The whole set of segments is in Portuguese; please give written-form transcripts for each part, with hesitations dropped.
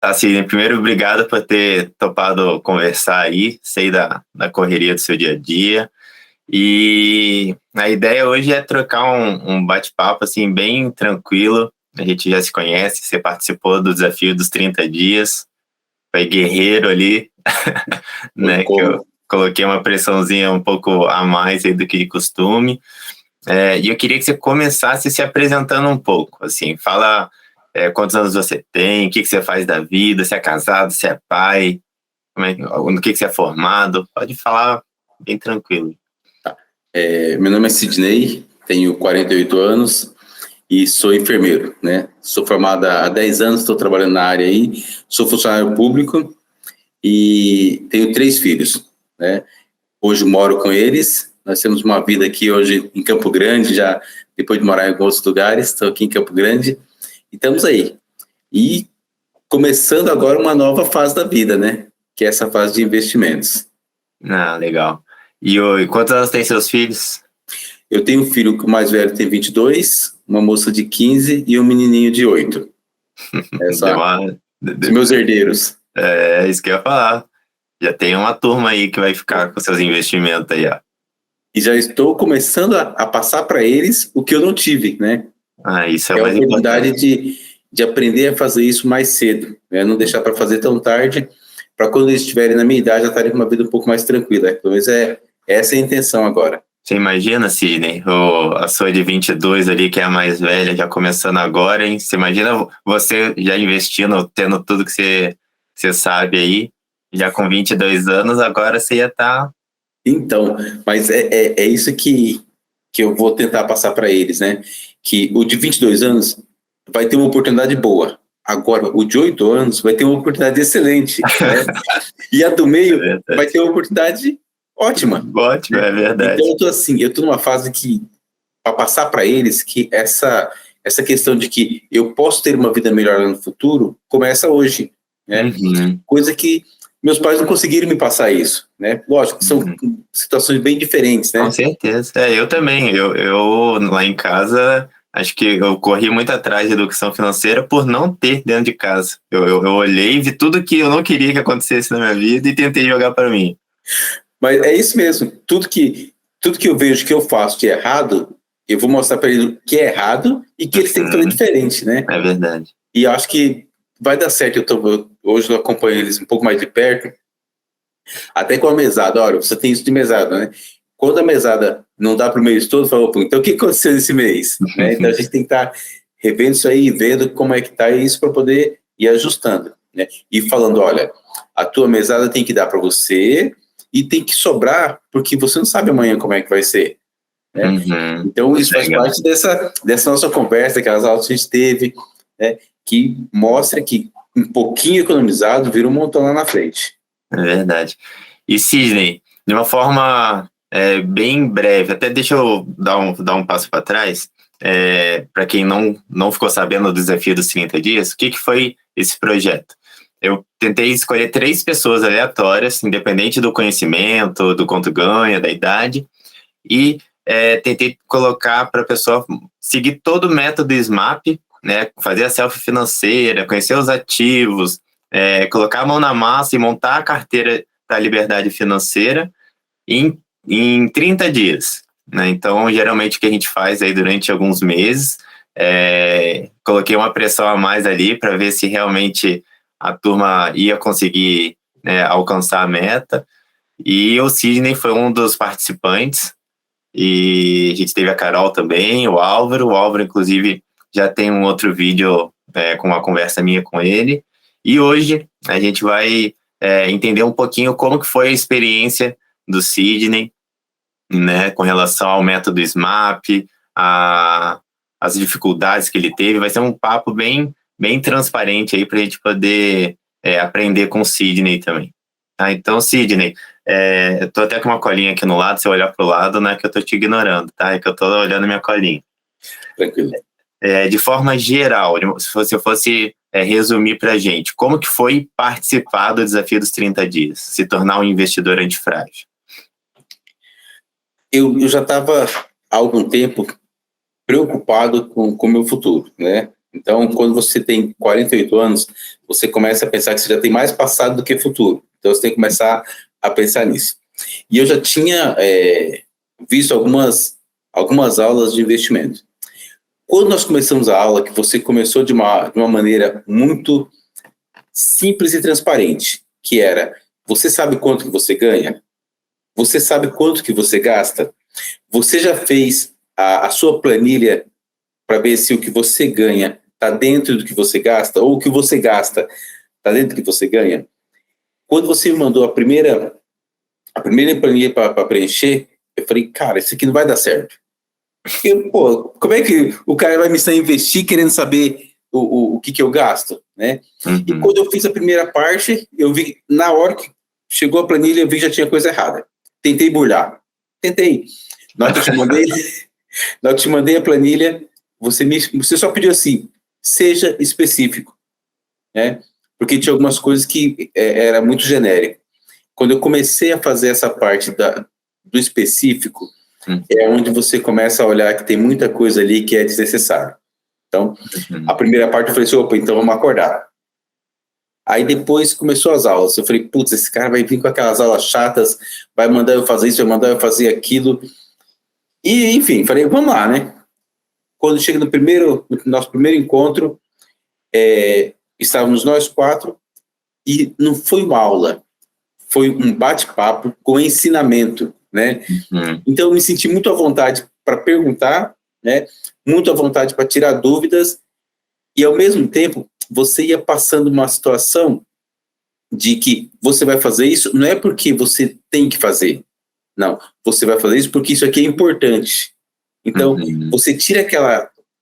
Assim, primeiro, obrigado por ter topado conversar aí, sei da correria do seu dia a dia. E a ideia hoje é trocar um bate-papo, assim, bem tranquilo. A gente já se conhece, você participou do desafio dos 30 dias, foi guerreiro ali, Foi né? Que eu como? coloquei uma pressãozinha um pouco a mais aí do que de costume. E eu queria que você começasse se apresentando um pouco, assim, fala quantos anos você tem, o que você faz da vida, se é casado, se é pai, no que você é formado, pode falar bem tranquilo. Meu nome é Sidney, tenho 48 anos e sou enfermeiro, né? Sou formado há 10 anos, estou trabalhando na área aí, sou funcionário público e tenho 3 filhos, né? Hoje moro com eles, nós temos uma vida aqui hoje em Campo Grande, já depois de morar em alguns lugares, estou aqui em Campo Grande e estamos aí. E começando agora uma nova fase da vida, né? Que é essa fase de investimentos. Ah, legal. E quantos anos tem seus filhos? Eu tenho um filho que o mais velho tem 22, uma moça de 15 e um menininho de 8. Deu Essa, uma, os meus herdeiros. é isso que eu ia falar. Já tem uma turma aí que vai ficar com seus investimentos aí, ó. E já estou começando a passar para eles o que eu não tive, né? Ah, isso é É o a mais oportunidade importante. de aprender a fazer isso mais cedo, né? Não deixar para fazer tão tarde, para quando eles estiverem na minha idade, já estarem com uma vida um pouco mais tranquila. Pelo menos essa é a intenção agora. Você imagina, Sidney, a sua de 22 ali, que é a mais velha, já começando agora, hein? Você imagina você já investindo, tendo tudo que você sabe aí, já com 22 anos, agora você ia estar... Então, mas é isso que eu vou tentar passar para eles, né? Que o de 22 anos vai ter uma oportunidade boa. Agora, o de 8 anos vai ter uma oportunidade excelente, né? E a do É meio vai verdade. ter uma oportunidade ótima. Ótimo, é Então, verdade. eu tô numa fase que, para passar para eles, que essa questão de que eu posso ter uma vida melhor no futuro, começa hoje, né? Uhum, Coisa que meus pais não conseguiram me passar isso, né? Lógico que são uhum. situações bem diferentes, Com né? certeza. Eu também. Eu lá em casa, acho que eu corri muito atrás de educação financeira por não ter dentro de casa. Eu olhei e vi tudo que eu não queria que acontecesse na minha vida e tentei jogar para mim. Mas é isso mesmo. Tudo que eu vejo que eu faço de errado, eu vou mostrar para eles que é errado e que eles têm que fazer Uhum, diferente, né? é verdade. E eu acho que vai dar certo. Hoje eu acompanho eles um pouco mais de perto, até com a mesada. Olha, você tem isso de mesada, né? Quando a mesada não dá para o mês todo, fala, então o que aconteceu nesse mês? Né? Então a gente tem que estar revendo isso aí, vendo como é que está isso para poder ir ajustando, né? E falando, olha, a tua mesada tem que dar para você e tem que sobrar, porque você não sabe amanhã como é que vai ser, né? Uhum, Então isso faz legal. parte dessa nossa conversa, aquelas aulas que a gente teve, né? Que mostra que um pouquinho economizado vira um montão lá na frente. É verdade. E Sidney, de uma forma bem breve, até deixa eu dar um passo para trás, para quem não ficou sabendo do desafio dos 30 dias, o que foi esse projeto? Eu tentei escolher 3 pessoas aleatórias, independente do conhecimento, do quanto ganha, da idade, e tentei colocar para a pessoa seguir todo o método SMAP, né, fazer a selfie financeira, conhecer os ativos, colocar a mão na massa e montar a carteira da liberdade financeira em 30 dias. Né? Então, geralmente, o que a gente faz aí durante alguns meses, coloquei uma pressão a mais ali para ver se realmente a turma ia conseguir, né, alcançar a meta. E o Sidney foi um dos participantes, e a gente teve a Carol também, o Álvaro. O Álvaro, inclusive, já tem um outro vídeo com uma conversa minha com ele. E hoje a gente vai entender um pouquinho como que foi a experiência do Sidney, né, com relação ao método SMAP, as dificuldades que ele teve. Vai ser um papo bem transparente aí para a gente poder aprender com o Sidney também. Tá? Então, Sidney, eu tô até com uma colinha aqui no lado, se eu olhar pro lado, não é que eu tô te ignorando, tá? É que eu tô olhando minha colinha. Tranquilo. De forma geral, se você fosse resumir pra gente, como que foi participar do desafio dos 30 dias, se tornar um investidor antifrágil? Eu já estava há algum tempo preocupado com o meu futuro, né? Então, quando você tem 48 anos, você começa a pensar que você já tem mais passado do que futuro. Então, você tem que começar a pensar nisso. E eu já tinha visto algumas aulas de investimento. Quando nós começamos a aula, que você começou de uma maneira muito simples e transparente, que era, você sabe quanto que você ganha? Você sabe quanto que você gasta? Você já fez a sua planilha para ver se o que você ganha está dentro do que você gasta, ou o que você gasta está dentro do que você ganha? Quando você me mandou a primeira planilha para preencher, eu falei, cara, isso aqui não vai dar certo. Porque, pô, como é que o cara vai me ensinar a investir querendo saber o que eu gasto, né? E quando eu fiz a primeira parte, eu vi, na hora que chegou a planilha, eu vi que já tinha coisa errada. Tentei burlar. Tentei. Na hora que eu te mandei a planilha, você só pediu assim, seja específico, né? Porque tinha algumas coisas que era muito genérico. Quando eu comecei a fazer essa parte do específico, é onde você começa a olhar que tem muita coisa ali que é desnecessária. Então, a primeira parte eu falei assim, opa, então vamos acordar. Aí depois começou as aulas. Eu falei, putz, esse cara vai vir com aquelas aulas chatas, vai mandar eu fazer isso, vai mandar eu fazer aquilo. E, enfim, falei, vamos lá, né? Quando chega no nosso primeiro encontro, estávamos nós 4 e não foi uma aula, foi um bate-papo com ensinamento, né? Então eu me senti muito à vontade para perguntar, né? Muito à vontade para tirar dúvidas e ao mesmo tempo você ia passando uma situação de que você vai fazer isso não é porque você tem que fazer, não, você vai fazer isso porque isso aqui é importante. Então você tira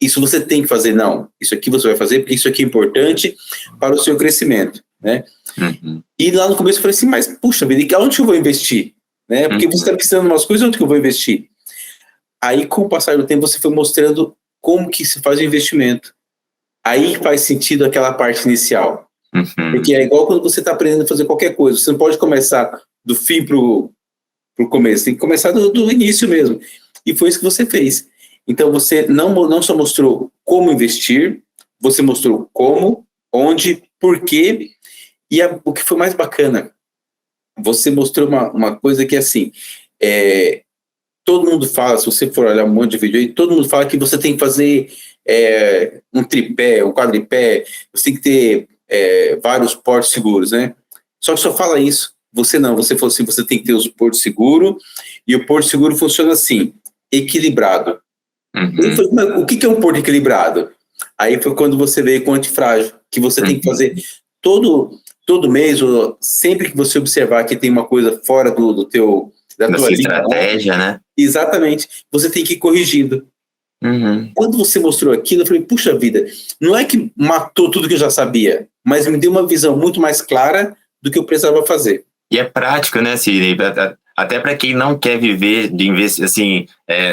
isso você tem que fazer, não, isso aqui você vai fazer porque isso aqui é importante para o seu crescimento, né? E lá no começo eu falei assim, mas puxa vida, onde que eu vou investir? Né? Porque você está precisando de umas coisas, onde que eu vou investir? Aí com o passar do tempo você foi mostrando como que se faz o investimento. Aí faz sentido aquela parte inicial. Porque é igual quando você está aprendendo a fazer qualquer coisa, você não pode começar do fim pro começo, tem que começar do início mesmo. E foi isso que você fez. Então você não só mostrou como investir, você mostrou como, onde, por quê. E o que foi mais bacana, você mostrou uma coisa que, assim, todo mundo fala, se você for olhar um monte de vídeo aí, todo mundo fala que você tem que fazer um tripé, um quadripé, você tem que ter vários portos seguros, né? Só que só fala isso. Você não, você falou assim, você tem que ter os portos seguros, e o porto seguro funciona assim, equilibrado. Ele falou, mas o que é um porto equilibrado? Aí foi quando você veio com o antifrágil, que você tem que fazer todo mês, ou sempre que você observar que tem uma coisa fora da tua linha, estratégia, né? Exatamente. Você tem que ir corrigindo. Quando você mostrou aquilo, eu falei, puxa vida, não é que matou tudo que eu já sabia, mas me deu uma visão muito mais clara do que eu precisava fazer. E é prático, né, Sidney? Até para quem não quer viver de investir, assim,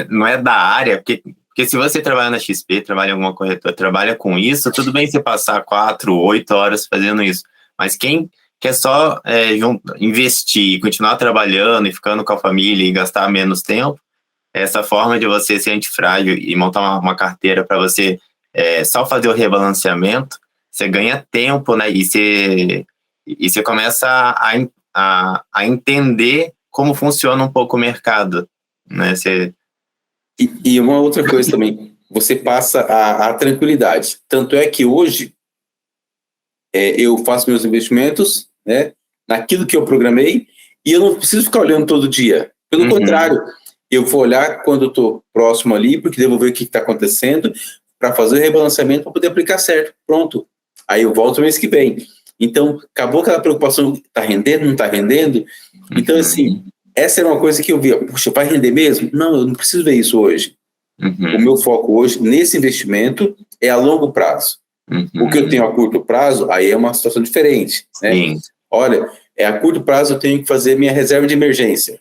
não é da área, porque se você trabalha na XP, trabalha em alguma corretora, trabalha com isso, tudo bem você passar 4, 8 horas fazendo isso. Mas quem quer só investir, continuar trabalhando e ficando com a família e gastar menos tempo, essa forma de você ser antifrágil e montar uma carteira para você só fazer o rebalanceamento, você ganha tempo, né? E você começa a entender como funciona um pouco o mercado, né? E uma outra coisa também, você passa a tranquilidade. Tanto é que hoje eu faço meus investimentos, né, naquilo que eu programei, e eu não preciso ficar olhando todo dia. Pelo contrário, eu vou olhar quando eu estou próximo ali, porque devo ver o que está acontecendo, para fazer o rebalanceamento, para poder aplicar certo. Pronto. Aí eu volto mês que vem. Então, acabou aquela preocupação, está rendendo, não está rendendo? Então, assim, essa era uma coisa que eu via, puxa, vai render mesmo? Não, eu não preciso ver isso hoje. O meu foco hoje, nesse investimento, é a longo prazo. O que eu tenho a curto prazo, aí é uma situação diferente, né? Olha, a curto prazo eu tenho que fazer minha reserva de emergência.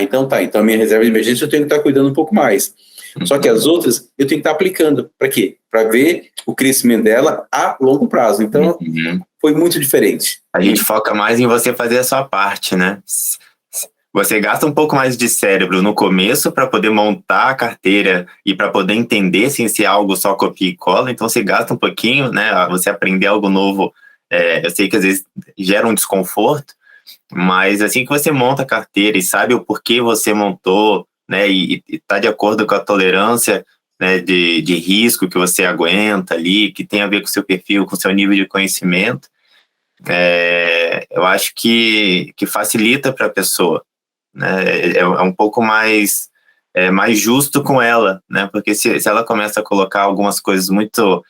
Então tá, então a minha reserva de emergência eu tenho que estar cuidando um pouco mais. Só que as outras eu tenho que estar aplicando. Para quê? Para ver o crescimento dela a longo prazo. Então, foi muito diferente. A gente foca mais em você fazer a sua parte, né? você gasta um pouco mais de cérebro no começo para poder montar a carteira e para poder entender sem ser algo só copia e cola. Então você gasta um pouquinho, né? Você aprender algo novo, eu sei que às vezes gera um desconforto, mas assim que você monta a carteira e sabe o porquê você montou, né? E está de acordo com a tolerância, né, de risco que você aguenta ali, que tem a ver com o seu perfil, com o seu nível de conhecimento, eu acho que facilita para a pessoa, né? É um pouco mais justo com ela, né? Porque se ela começa a colocar algumas coisas muito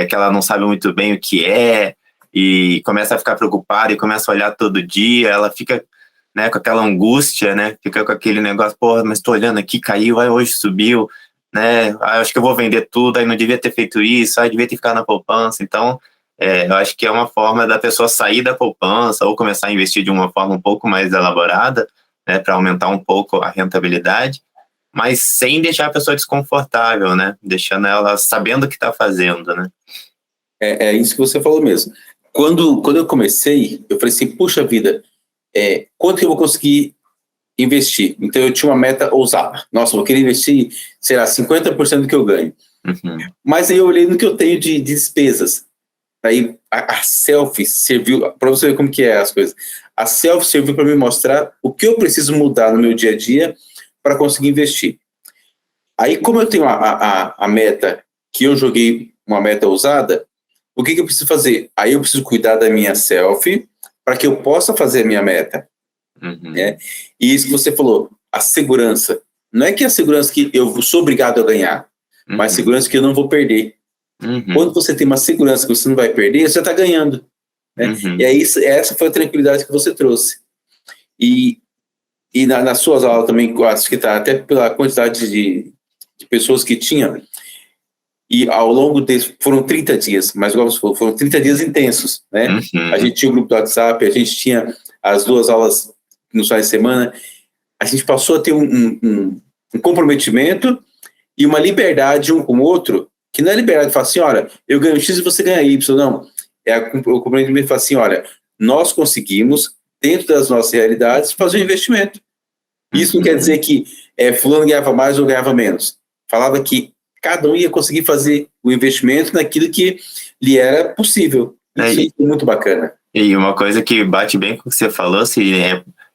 que ela não sabe muito bem o que é, e começa a ficar preocupada e começa a olhar todo dia, ela fica, né, com aquela angústia, né? Fica com aquele negócio, porra, mas estou olhando aqui, caiu, aí hoje subiu, né? Acho que eu vou vender tudo, aí não devia ter feito isso, aí devia ter ficado na poupança. Então, eu acho que é uma forma da pessoa sair da poupança ou começar a investir de uma forma um pouco mais elaborada, né, para aumentar um pouco a rentabilidade, mas sem deixar a pessoa desconfortável, né? Deixando ela sabendo o que está fazendo, né? É isso que você falou mesmo. Quando eu comecei, eu falei assim, puxa vida, quanto que eu vou conseguir investir? Então eu tinha uma meta ousada. Nossa, eu vou querer investir, sei lá, 50% do que eu ganho. Uhum. Mas aí eu olhei no que eu tenho de despesas. Aí a selfie serviu, para você ver como que é as coisas. A selfie serviu para me mostrar o que eu preciso mudar no meu dia a dia para conseguir investir. Aí, como eu tenho a meta, que eu joguei uma meta ousada, o que eu preciso fazer? Aí eu preciso cuidar da minha selfie para que eu possa fazer a minha meta. Uhum. Né? E isso que você falou, a segurança. Não é que a segurança que eu sou obrigado a ganhar, mas a segurança que eu não vou perder. Uhum. Quando você tem uma segurança que você não vai perder, você está ganhando. Né? Uhum. E aí, essa foi a tranquilidade que você trouxe. E nas suas aulas também, acho que tá, até pela quantidade de pessoas que tinha, e ao longo desses, foram 30 dias, mas igual você falou, foram 30 dias intensos, né? Uhum. A gente tinha o grupo do WhatsApp, a gente tinha as 2 aulas nos finais de semana, a gente passou a ter um comprometimento e uma liberdade um com o outro, que não é liberdade de falar assim, olha, eu ganho X e você ganha Y, não. O comprometimento de falar assim, olha, nós conseguimos, dentro das nossas realidades, fazer um investimento. Isso não quer dizer que fulano ganhava mais ou ganhava menos. Falava que cada um ia conseguir fazer o investimento naquilo que lhe era possível. Isso é muito bacana. E uma coisa que bate bem com o que você falou, assim,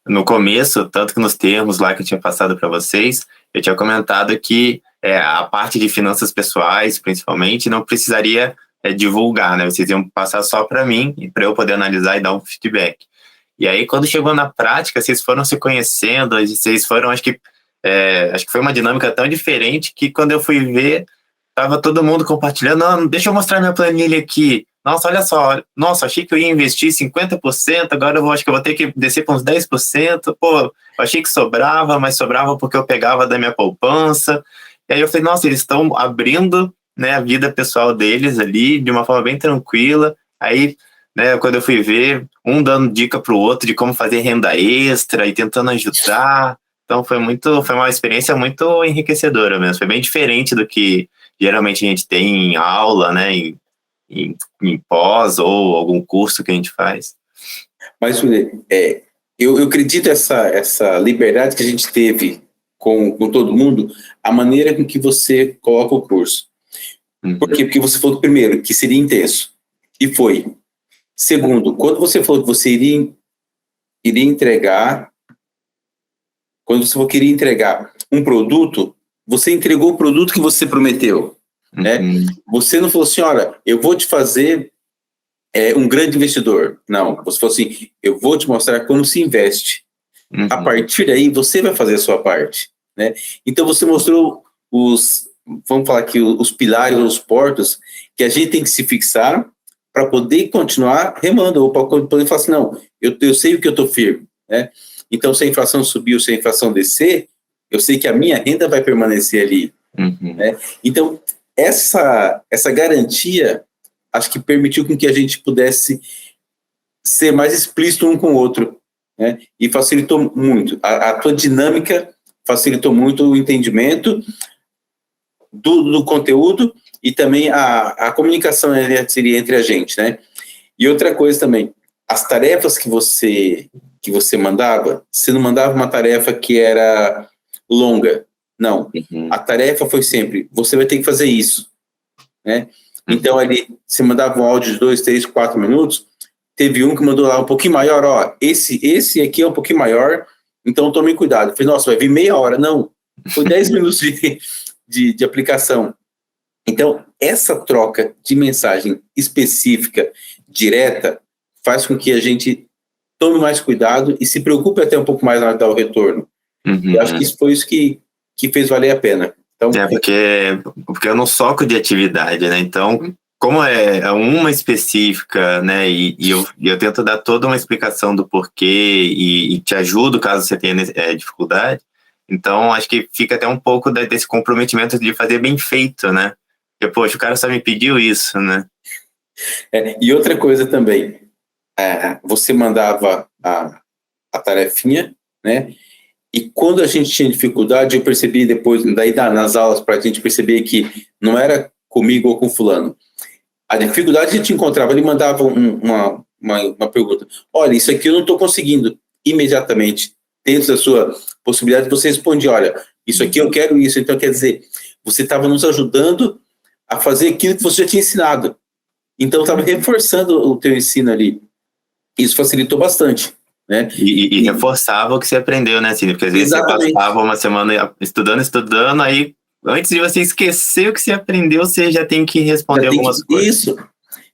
no começo, tanto que nos termos lá que eu tinha passado para vocês, eu tinha comentado que a parte de finanças pessoais, principalmente, não precisaria divulgar, né? Vocês iam passar só para mim, para eu poder analisar e dar um feedback. E aí, quando chegou na prática, vocês foram se conhecendo, vocês foram, acho que foi uma dinâmica tão diferente que quando eu fui ver, tava todo mundo compartilhando, não, deixa eu mostrar minha planilha aqui. Nossa, olha só, nossa, achei que eu ia investir 50%, agora acho que eu vou ter que descer para uns 10%. Pô, eu achei que sobrava, mas sobrava porque eu pegava da minha poupança. E aí eu falei, nossa, eles estão abrindo, né, a vida pessoal deles ali de uma forma bem tranquila. Aí, né, quando eu fui ver, um dando dica para o outro de como fazer renda extra e tentando ajudar. Então foi uma experiência muito enriquecedora mesmo. Foi bem diferente do que geralmente a gente tem em aula, né, em pós ou algum curso que a gente faz. Mas eu acredito essa liberdade que a gente teve com todo mundo, a maneira com que você coloca o curso. Uhum. Por quê? Porque você falou, primeiro, que seria intenso. E foi. Segundo, quando você falou que você iria entregar, quando você queria entregar um produto, você entregou o produto que você prometeu. Né? Uhum. Você não falou assim, olha, eu vou te fazer um grande investidor. Não, você falou assim, eu vou te mostrar como se investe. Uhum. A partir daí, você vai fazer a sua parte. Né? Então, você mostrou vamos falar aqui, os pilares, os portos, que a gente tem que se fixar para poder continuar remando, ou para poder falar assim, não, eu sei o que eu estou firme. Né? Então, se a inflação subir ou se a inflação descer, eu sei que a minha renda vai permanecer ali. Uhum. Né? Então, essa garantia, acho que permitiu com que a gente pudesse ser mais explícito um com o outro. Né? E facilitou muito. A tua dinâmica facilitou muito o entendimento do conteúdo e também a comunicação seria entre a gente. Né? E outra coisa também, as tarefas que você que você mandava, você não mandava uma tarefa que era longa. Não. A tarefa foi sempre, você vai ter que fazer isso, né? Então, ali, você mandava um áudio de 2, 3, 4 minutos, teve um que mandou lá um pouquinho maior, ó, esse aqui é um pouquinho maior, então tome cuidado. Eu falei, nossa, vai vir meia hora. Não, foi 10 minutos de aplicação. Então, essa troca de mensagem específica, direta, faz com que a gente tome mais cuidado e se preocupe até um pouco mais na hora de dar o retorno. Eu acho que isso foi isso que fez valer a pena. Então, porque eu não soco de atividade, né? Então, como é uma específica, né? E eu tento dar toda uma explicação do porquê e te ajudo caso você tenha dificuldade. Então, acho que fica até um pouco desse comprometimento de fazer bem feito, né? Porque, poxa, o cara só me pediu isso, né? E outra coisa também, você mandava a tarefinha, né? E quando a gente tinha dificuldade, eu percebi depois, daí nas aulas, para a gente perceber que não era comigo ou com fulano. A dificuldade a gente encontrava, ele mandava uma pergunta. Olha, isso aqui eu não estou conseguindo. Imediatamente, dentro da sua possibilidade, você responde, olha, isso aqui eu quero isso. Então, quer dizer, você estava nos ajudando a fazer aquilo que você já tinha ensinado. Então, estava reforçando o teu ensino ali. Isso facilitou bastante. Né? E reforçava o que você aprendeu, né, Cine? Porque às vezes você passava uma semana estudando, aí antes de você esquecer o que você aprendeu, você já tem que responder algumas coisas.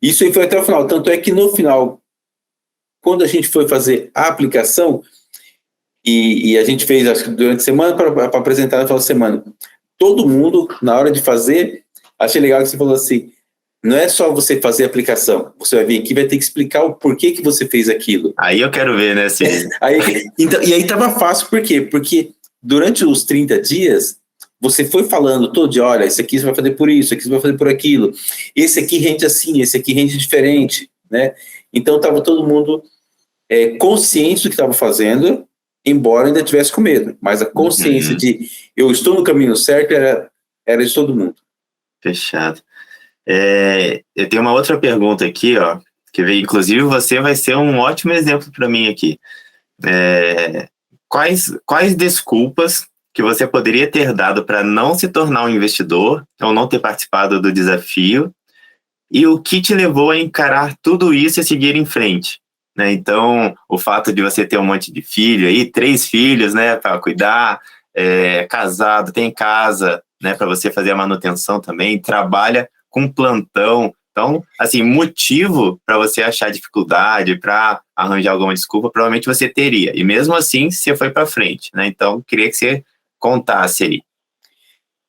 Isso aí foi até o final. Tanto é que no final, quando a gente foi fazer a aplicação, e a gente fez, acho que durante a semana, para apresentar no final de semana, todo mundo, na hora de fazer, achei legal que você falou assim, não é só você fazer a aplicação, você vai vir aqui e vai ter que explicar o porquê que você fez aquilo. Aí eu quero ver, né, assim. Então, e aí estava fácil, por quê? Porque durante os 30 dias, você foi falando todo dia, olha, esse aqui você vai fazer por isso, aqui você vai fazer por aquilo, esse aqui rende assim, esse aqui rende diferente, né? Então estava todo mundo consciente do que estava fazendo, embora ainda tivesse com medo, mas a consciência de eu estou no caminho certo era de todo mundo. Fechado. Eu tenho uma outra pergunta aqui, ó, que veio, inclusive você vai ser um ótimo exemplo para mim aqui. Quais desculpas que você poderia ter dado para não se tornar um investidor ou não ter participado do desafio e o que te levou a encarar tudo isso e seguir em frente? Né? Então, o fato de você ter um monte de filho aí, 3 filhos, né, para cuidar, casado, tem casa, né, para você fazer a manutenção também, trabalha com plantão. Então, assim, motivo para você achar dificuldade, para arranjar alguma desculpa, provavelmente você teria. E mesmo assim, você foi para frente, né? Então, queria que você contasse aí.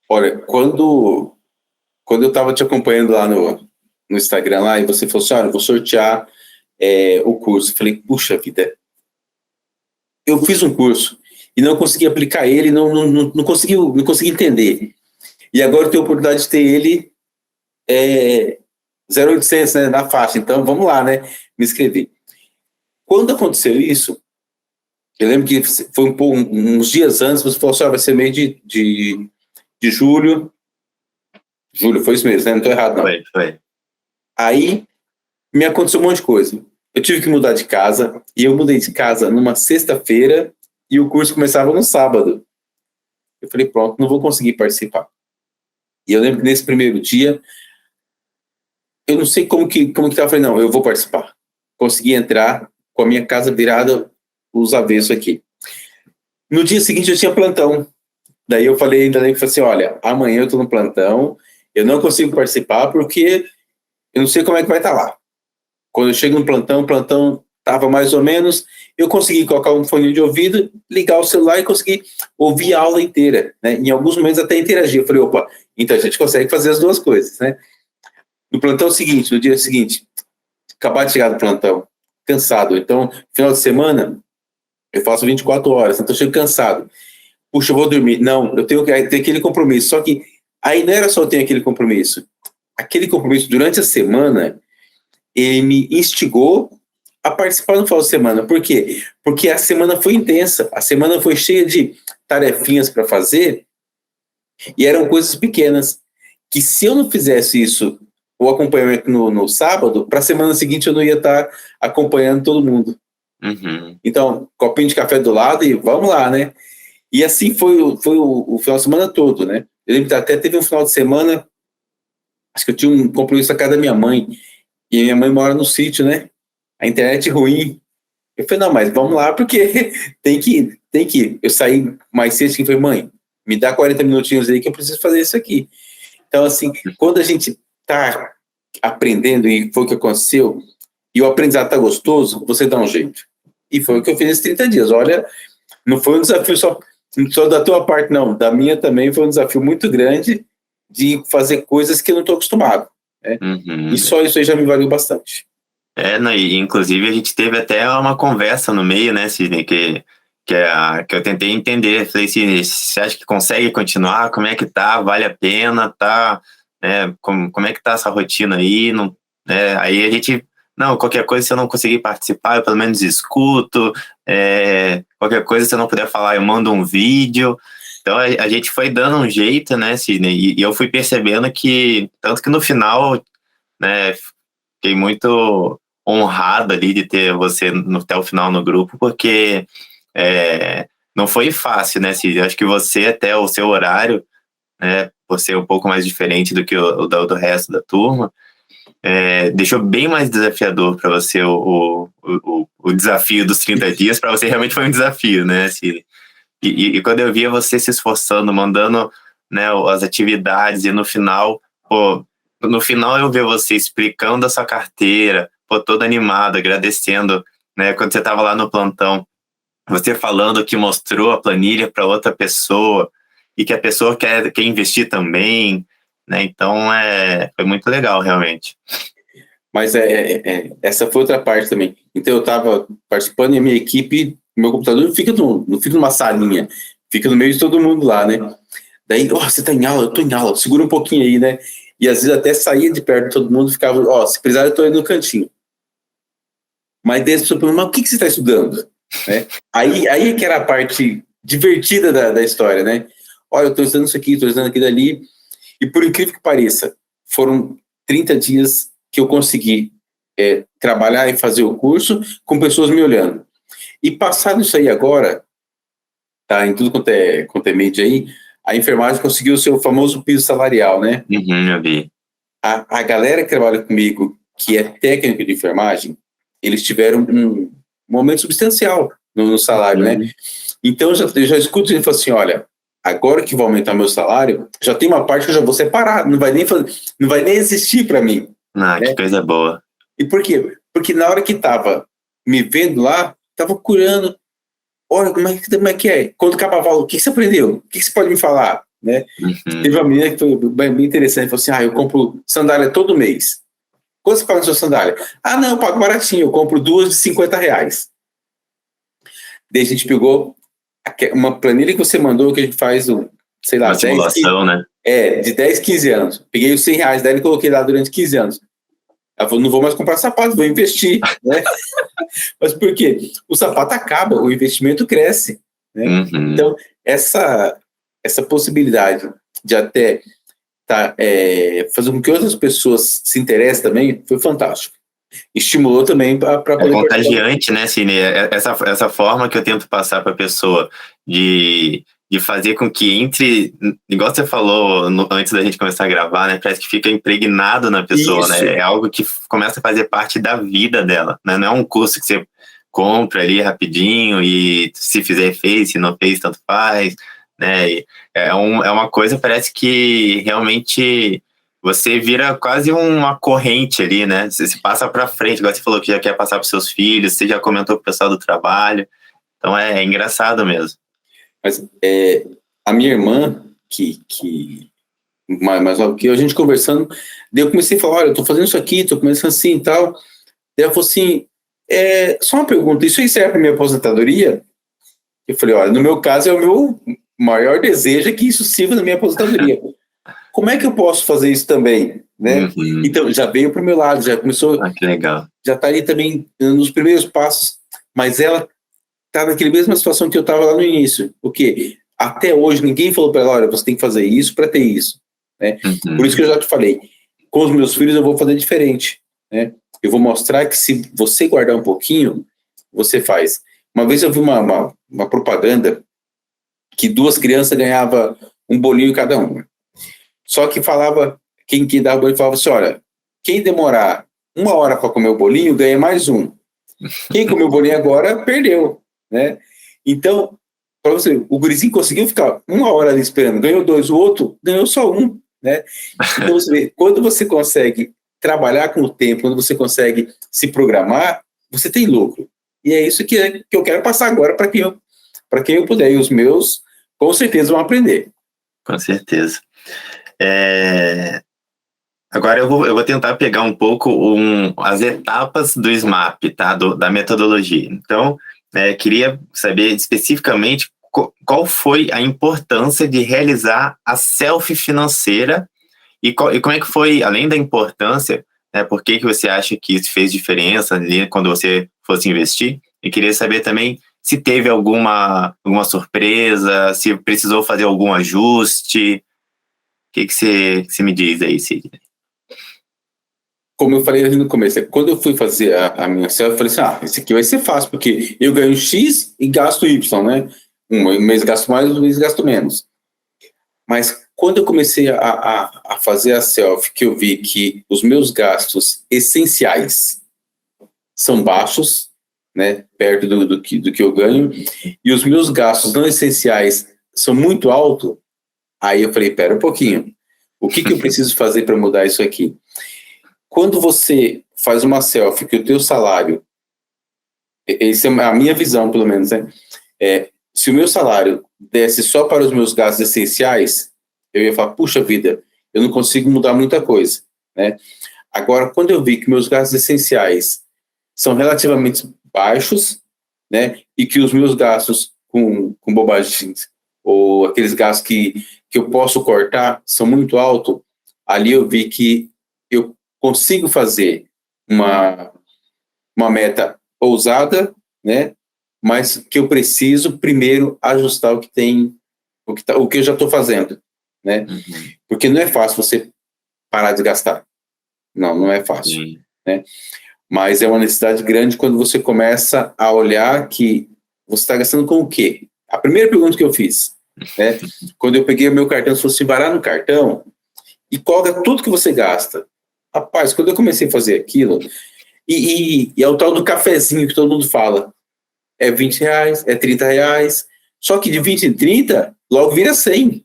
Olha, quando eu estava te acompanhando lá no Instagram, lá, e você falou assim, olha, eu vou sortear o curso. Eu falei, puxa vida, eu fiz um curso e não consegui aplicar ele, não consegui entender. E agora eu tenho a oportunidade de ter ele 0800, né, na faixa. Então, vamos lá, né? Me inscrevi. Quando aconteceu isso, eu lembro que foi uns dias antes, você falou assim, vai ser meio de julho. Julho, foi isso mesmo, né? Não estou errado, não. Foi. Aí, me aconteceu um monte de coisa. Eu tive que mudar de casa, e eu mudei de casa numa sexta-feira, e o curso começava no sábado. Eu falei, pronto, não vou conseguir participar. E eu lembro que nesse primeiro dia, eu não sei como que tava, eu falei, não, eu vou participar. Consegui entrar com a minha casa virada os avessos aqui. No dia seguinte eu tinha plantão. Daí eu falei assim, olha, amanhã eu tô no plantão, eu não consigo participar porque eu não sei como é que vai estar lá. Quando eu chego no plantão, o plantão tava mais ou menos, eu consegui colocar um fone de ouvido, ligar o celular e consegui ouvir a aula inteira, né? Em alguns momentos até interagir. Eu falei, opa, então a gente consegue fazer as duas coisas, né? No plantão seguinte, no dia seguinte, acabar de chegar do plantão, cansado. Então, final de semana, eu faço 24 horas, então eu chego cansado. Puxa, eu vou dormir. Não, eu tenho aquele compromisso. Só que aí não era só eu ter aquele compromisso. Aquele compromisso durante a semana, ele me instigou a participar no final de semana. Por quê? Porque a semana foi intensa. A semana foi cheia de tarefinhas para fazer e eram coisas pequenas. Que se eu não fizesse isso, o acompanhamento no sábado, para a semana seguinte eu não ia estar acompanhando todo mundo. Uhum. Então, copinho de café do lado e vamos lá, né? E assim foi o final de semana todo, né? Eu lembro que até teve um final de semana, acho que eu tinha um compromisso na casa da minha mãe, e minha mãe mora no sítio, né? A internet ruim. Eu falei, não, mas vamos lá, porque tem que ir, tem que ir. Eu saí mais cedo e falei, mãe, me dá 40 minutinhos aí que eu preciso fazer isso aqui. Então, assim, quando a gente tá aprendendo, e foi o que aconteceu, e o aprendizado tá gostoso, você dá um jeito. E foi o que eu fiz esses 30 dias. Olha, não foi um desafio só da tua parte, não. Da minha também foi um desafio muito grande de fazer coisas que eu não estou acostumado, né? Uhum. E só isso aí já me valeu bastante. Não, e inclusive a gente teve até uma conversa no meio, né, Sidney, que eu tentei entender. Falei assim, você acha que consegue continuar? Como é que tá? Vale a pena? Tá? Como é que tá essa rotina aí? Não, aí a gente, não, qualquer coisa, se eu não conseguir participar, eu pelo menos escuto. Qualquer coisa, se eu não puder falar, eu mando um vídeo. Então a gente foi dando um jeito, né, Sidney? E eu fui percebendo que, tanto que no final, né, fiquei muito honrado ali de ter você até o final no grupo, porque não foi fácil, né, Cid? Eu acho que você, até o seu horário, né, por ser um pouco mais diferente do que o do resto da turma, deixou bem mais desafiador para você o desafio dos 30 dias. Para você realmente foi um desafio, né, Cid? E quando eu via você se esforçando, mandando, né, as atividades, e no final, pô, no final eu ver você explicando a sua carteira, pô, todo animado, agradecendo, né, quando você estava lá no plantão, você falando que mostrou a planilha para outra pessoa e que a pessoa quer investir também, né, então foi muito legal, realmente. Mas essa foi outra parte também. Então eu estava participando e a minha equipe, meu computador não fica numa salinha, fica no meio de todo mundo lá, né? Daí, você está em aula? Eu estou em aula, segura um pouquinho aí, né? E às vezes até saía de perto de todo mundo, ficava, se precisar eu estou aí no cantinho. Mas daí as pessoas perguntam, mas o que você está estudando? Né? Aí é que era a parte divertida da história, né? Olha, eu estou estudando isso aqui, estou estudando aquilo ali. E por incrível que pareça, foram 30 dias que eu consegui trabalhar e fazer o curso com pessoas me olhando. E passado isso aí agora, tá, em tudo quanto é mídia aí, a enfermagem conseguiu o seu famoso piso salarial, né? Uhum, eu vi. A galera que trabalha comigo, que é técnico de enfermagem, eles tiveram um aumento substancial no salário, né? Então eu já escuto ele falar assim, olha, agora que vou aumentar meu salário, já tem uma parte que eu já vou separar, não vai nem existir para mim. Ah, né? Que coisa boa. E por quê? Porque na hora que tava me vendo lá, tava curando, olha, como é que é? Quando o capa fala, o que você aprendeu? O que você pode me falar? Né? Uhum. Teve uma menina que foi bem interessante, falou assim, eu compro sandália todo mês. Quanto você paga na sua sandália? Não, eu pago baratinho, eu compro 2 de R$50. Daí a gente pegou uma planilha que você mandou, que a gente faz, sei lá, Uma simulação, né? de 10, 15 anos. Peguei os R$100 dela e coloquei lá durante 15 anos. Ela falou, não vou mais comprar sapato, vou investir. Né? Mas por quê? O sapato acaba, o investimento cresce. Né? Uhum. Então, essa possibilidade de até fazer com que outras pessoas se interessem também foi fantástico. Estimulou também para poder... É contagiante, né, Cine? Essa forma que eu tento passar para a pessoa de fazer com que entre, igual você falou antes da gente começar a gravar, né? Parece que fica impregnado na pessoa, Isso. né? É algo que começa a fazer parte da vida dela, né? Não é um curso que você compra ali rapidinho e se fizer fez, se não fez, tanto faz, né? É uma coisa, parece que realmente você vira quase uma corrente ali, né? Você se passa para frente, igual você falou que já quer passar para seus filhos, você já comentou com o pessoal do trabalho, então é engraçado mesmo. Mas a minha irmã, mais logo que eu, a gente conversando, daí eu comecei a falar, olha, eu tô fazendo isso aqui, tô começando assim e tal. Daí ela falou assim, só uma pergunta, isso aí serve para minha aposentadoria? Eu falei, olha, no meu caso é o meu maior desejo é que isso sirva na minha aposentadoria. Como é que eu posso fazer isso também? Né? Uhum. Então, já veio para o meu lado, já começou... Que legal. Já está ali também nos primeiros passos, mas ela está naquela mesma situação que eu estava lá no início. O quê? Até hoje ninguém falou para ela, olha, você tem que fazer isso para ter isso. Né? Uhum. Por isso que eu já te falei, com os meus filhos eu vou fazer diferente. Né? Eu vou mostrar que se você guardar um pouquinho, você faz. Uma vez eu vi uma propaganda que 2 crianças ganhavam um bolinho cada uma. Só que falava, quem que dava o bolinho falava assim, olha, quem demorar 1 hora para comer o bolinho, ganha mais um. Quem comeu o bolinho agora, perdeu, né? Então, para você, o gurizinho conseguiu ficar 1 hora ali esperando, ganhou 2, o outro ganhou só 1, né? Então, você vê, quando você consegue trabalhar com o tempo, quando você consegue se programar, você tem lucro. E é isso que eu quero passar agora para quem eu puder. E os meus, com certeza, vão aprender. Com certeza. Agora eu vou tentar pegar um pouco as etapas do SMAP, tá? Da metodologia. Então, queria saber especificamente qual foi a importância de realizar a selfie financeira e como é que foi, além da importância, por que você acha que isso fez diferença ali quando você fosse investir? E queria saber também se teve alguma surpresa, se precisou fazer algum ajuste. O que você me diz aí, Sidney? Como eu falei ali no começo, quando eu fui fazer a minha selfie, eu falei assim, esse aqui vai ser fácil, porque eu ganho X e gasto Y, né? Um mês gasto mais, um mês gasto menos. Mas quando eu comecei a fazer a selfie, que eu vi que os meus gastos essenciais são baixos, né, perto do que eu ganho, e os meus gastos não essenciais são muito altos, aí eu falei, pera um pouquinho, o que eu preciso fazer para mudar isso aqui? Quando você faz uma selfie que o teu salário, essa é a minha visão pelo menos, né? Se o meu salário desse só para os meus gastos essenciais, eu ia falar, puxa vida, eu não consigo mudar muita coisa, né? Agora, quando eu vi que meus gastos essenciais são relativamente baixos, né? E que os meus gastos com bobagens, ou aqueles gastos que eu posso cortar, são muito altos, ali eu vi que eu consigo fazer uma meta ousada, né? Mas que eu preciso primeiro ajustar o que eu já estou fazendo, né? Uhum. Porque não é fácil você parar de gastar. Não é fácil, né? Mas é uma necessidade grande quando você começa a olhar que você está gastando com o quê? A primeira pergunta que eu fiz, né? Quando eu peguei o meu cartão, se você vai lá no cartão e coloca tudo que você gasta. Rapaz, quando eu comecei a fazer aquilo, e é o tal do cafezinho que todo mundo fala, é R$20, é R$30, só que de 20 em 30, logo vira 100.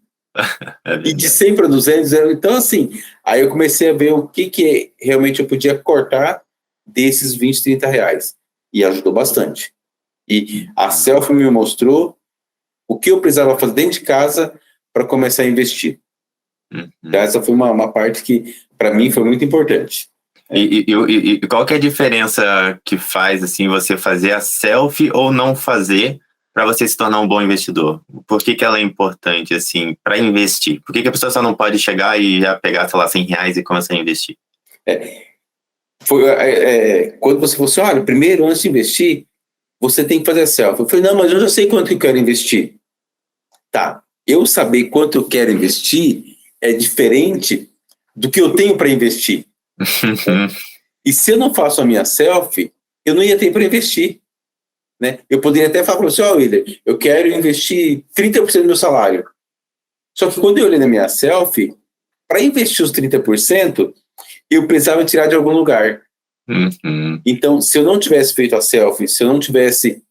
E de 100 para 200, então assim, aí eu comecei a ver o que realmente eu podia cortar desses 20, R$30, e ajudou bastante. E a selfie me mostrou o que eu precisava fazer dentro de casa para começar a investir. Então, essa foi uma parte que, para mim, foi muito importante. E qual que é a diferença que faz assim você fazer a selfie ou não fazer para você se tornar um bom investidor? Por que ela é importante assim para investir? Por que a pessoa só não pode chegar e já pegar, sei lá, R$100 e começar a investir? Quando você falou assim, olha, primeiro, antes de investir, você tem que fazer a selfie. Eu falei, não, mas eu já sei quanto que eu quero investir. Tá, eu saber quanto eu quero investir é diferente do que eu tenho para investir. E se eu não faço a minha selfie, eu não ia ter para investir, né? Eu poderia até falar para você, William, eu quero investir 30% do meu salário. Só que quando eu olhei na minha selfie, para investir os 30%, eu precisava tirar de algum lugar. Então, se eu não tivesse feito a selfie, se eu não tivesse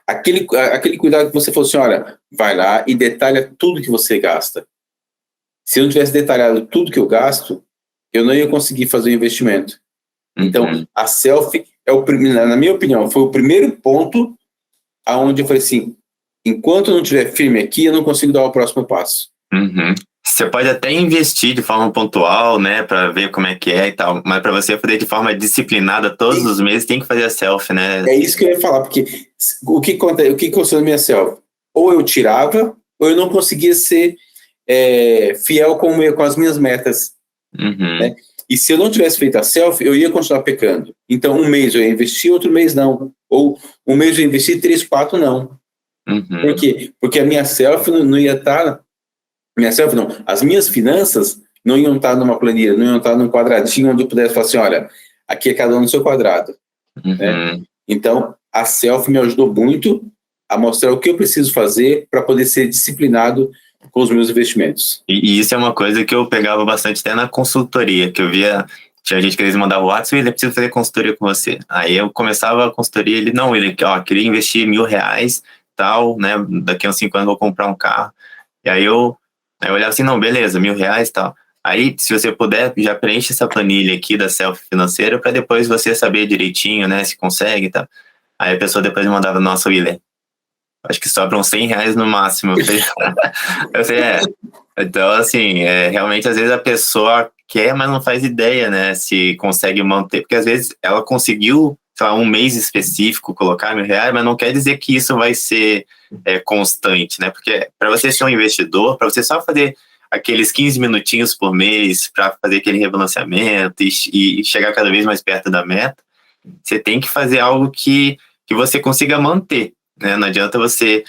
aquele cuidado que você falou assim, olha, vai lá e detalha tudo que você gasta. Se eu não tivesse detalhado tudo que eu gasto, eu não ia conseguir fazer o investimento. Então, a selfie na minha opinião, foi o primeiro ponto aonde eu falei assim, enquanto eu não estiver firme aqui, eu não consigo dar o próximo passo. Você pode até investir de forma pontual, né, para ver como é que é e tal, mas para você fazer de forma disciplinada todos os meses, tem que fazer a selfie, né? É isso que eu ia falar, porque o que aconteceu na minha selfie? Ou eu tirava, ou eu não conseguia ser fiel com as minhas metas. Né? E se eu não tivesse feito a selfie, eu ia continuar pecando. Então, um mês eu ia investir, outro mês não. Ou um mês eu ia investir, 3, 4 não. Por quê? Porque a minha selfie não ia estar... Minha selfie não. As minhas finanças não iam estar numa planilha, não iam estar num quadradinho onde eu pudesse falar assim, olha, aqui é cada um no seu quadrado. Né? Então, a Selfie me ajudou muito a mostrar o que eu preciso fazer para poder ser disciplinado com os meus investimentos. E isso é uma coisa que eu pegava bastante até na consultoria, que eu via, tinha gente que eles mandavam o WhatsApp, ele precisa fazer consultoria com você. Aí eu começava a consultoria, ele queria investir R$1.000, tal, né, daqui a uns 5 anos eu vou comprar um carro. E aí eu olhava assim, não, beleza, R$1.000, tal. Aí, se você puder, já preenche essa planilha aqui da Selfie Financeira para depois você saber direitinho, né, se consegue e tal. Aí a pessoa depois me mandava, nossa, William, acho que sobram R$100 no máximo. Eu falei, então, assim, realmente, às vezes a pessoa quer, mas não faz ideia, né, se consegue manter, porque às vezes ela conseguiu, sei lá, um mês específico, colocar R$1.000, mas não quer dizer que isso vai ser constante, né, porque para você ser um investidor, para você só fazer aqueles 15 minutinhos por mês para fazer aquele rebalanceamento e chegar cada vez mais perto da meta, você tem que fazer algo que você consiga manter, né? Não adianta você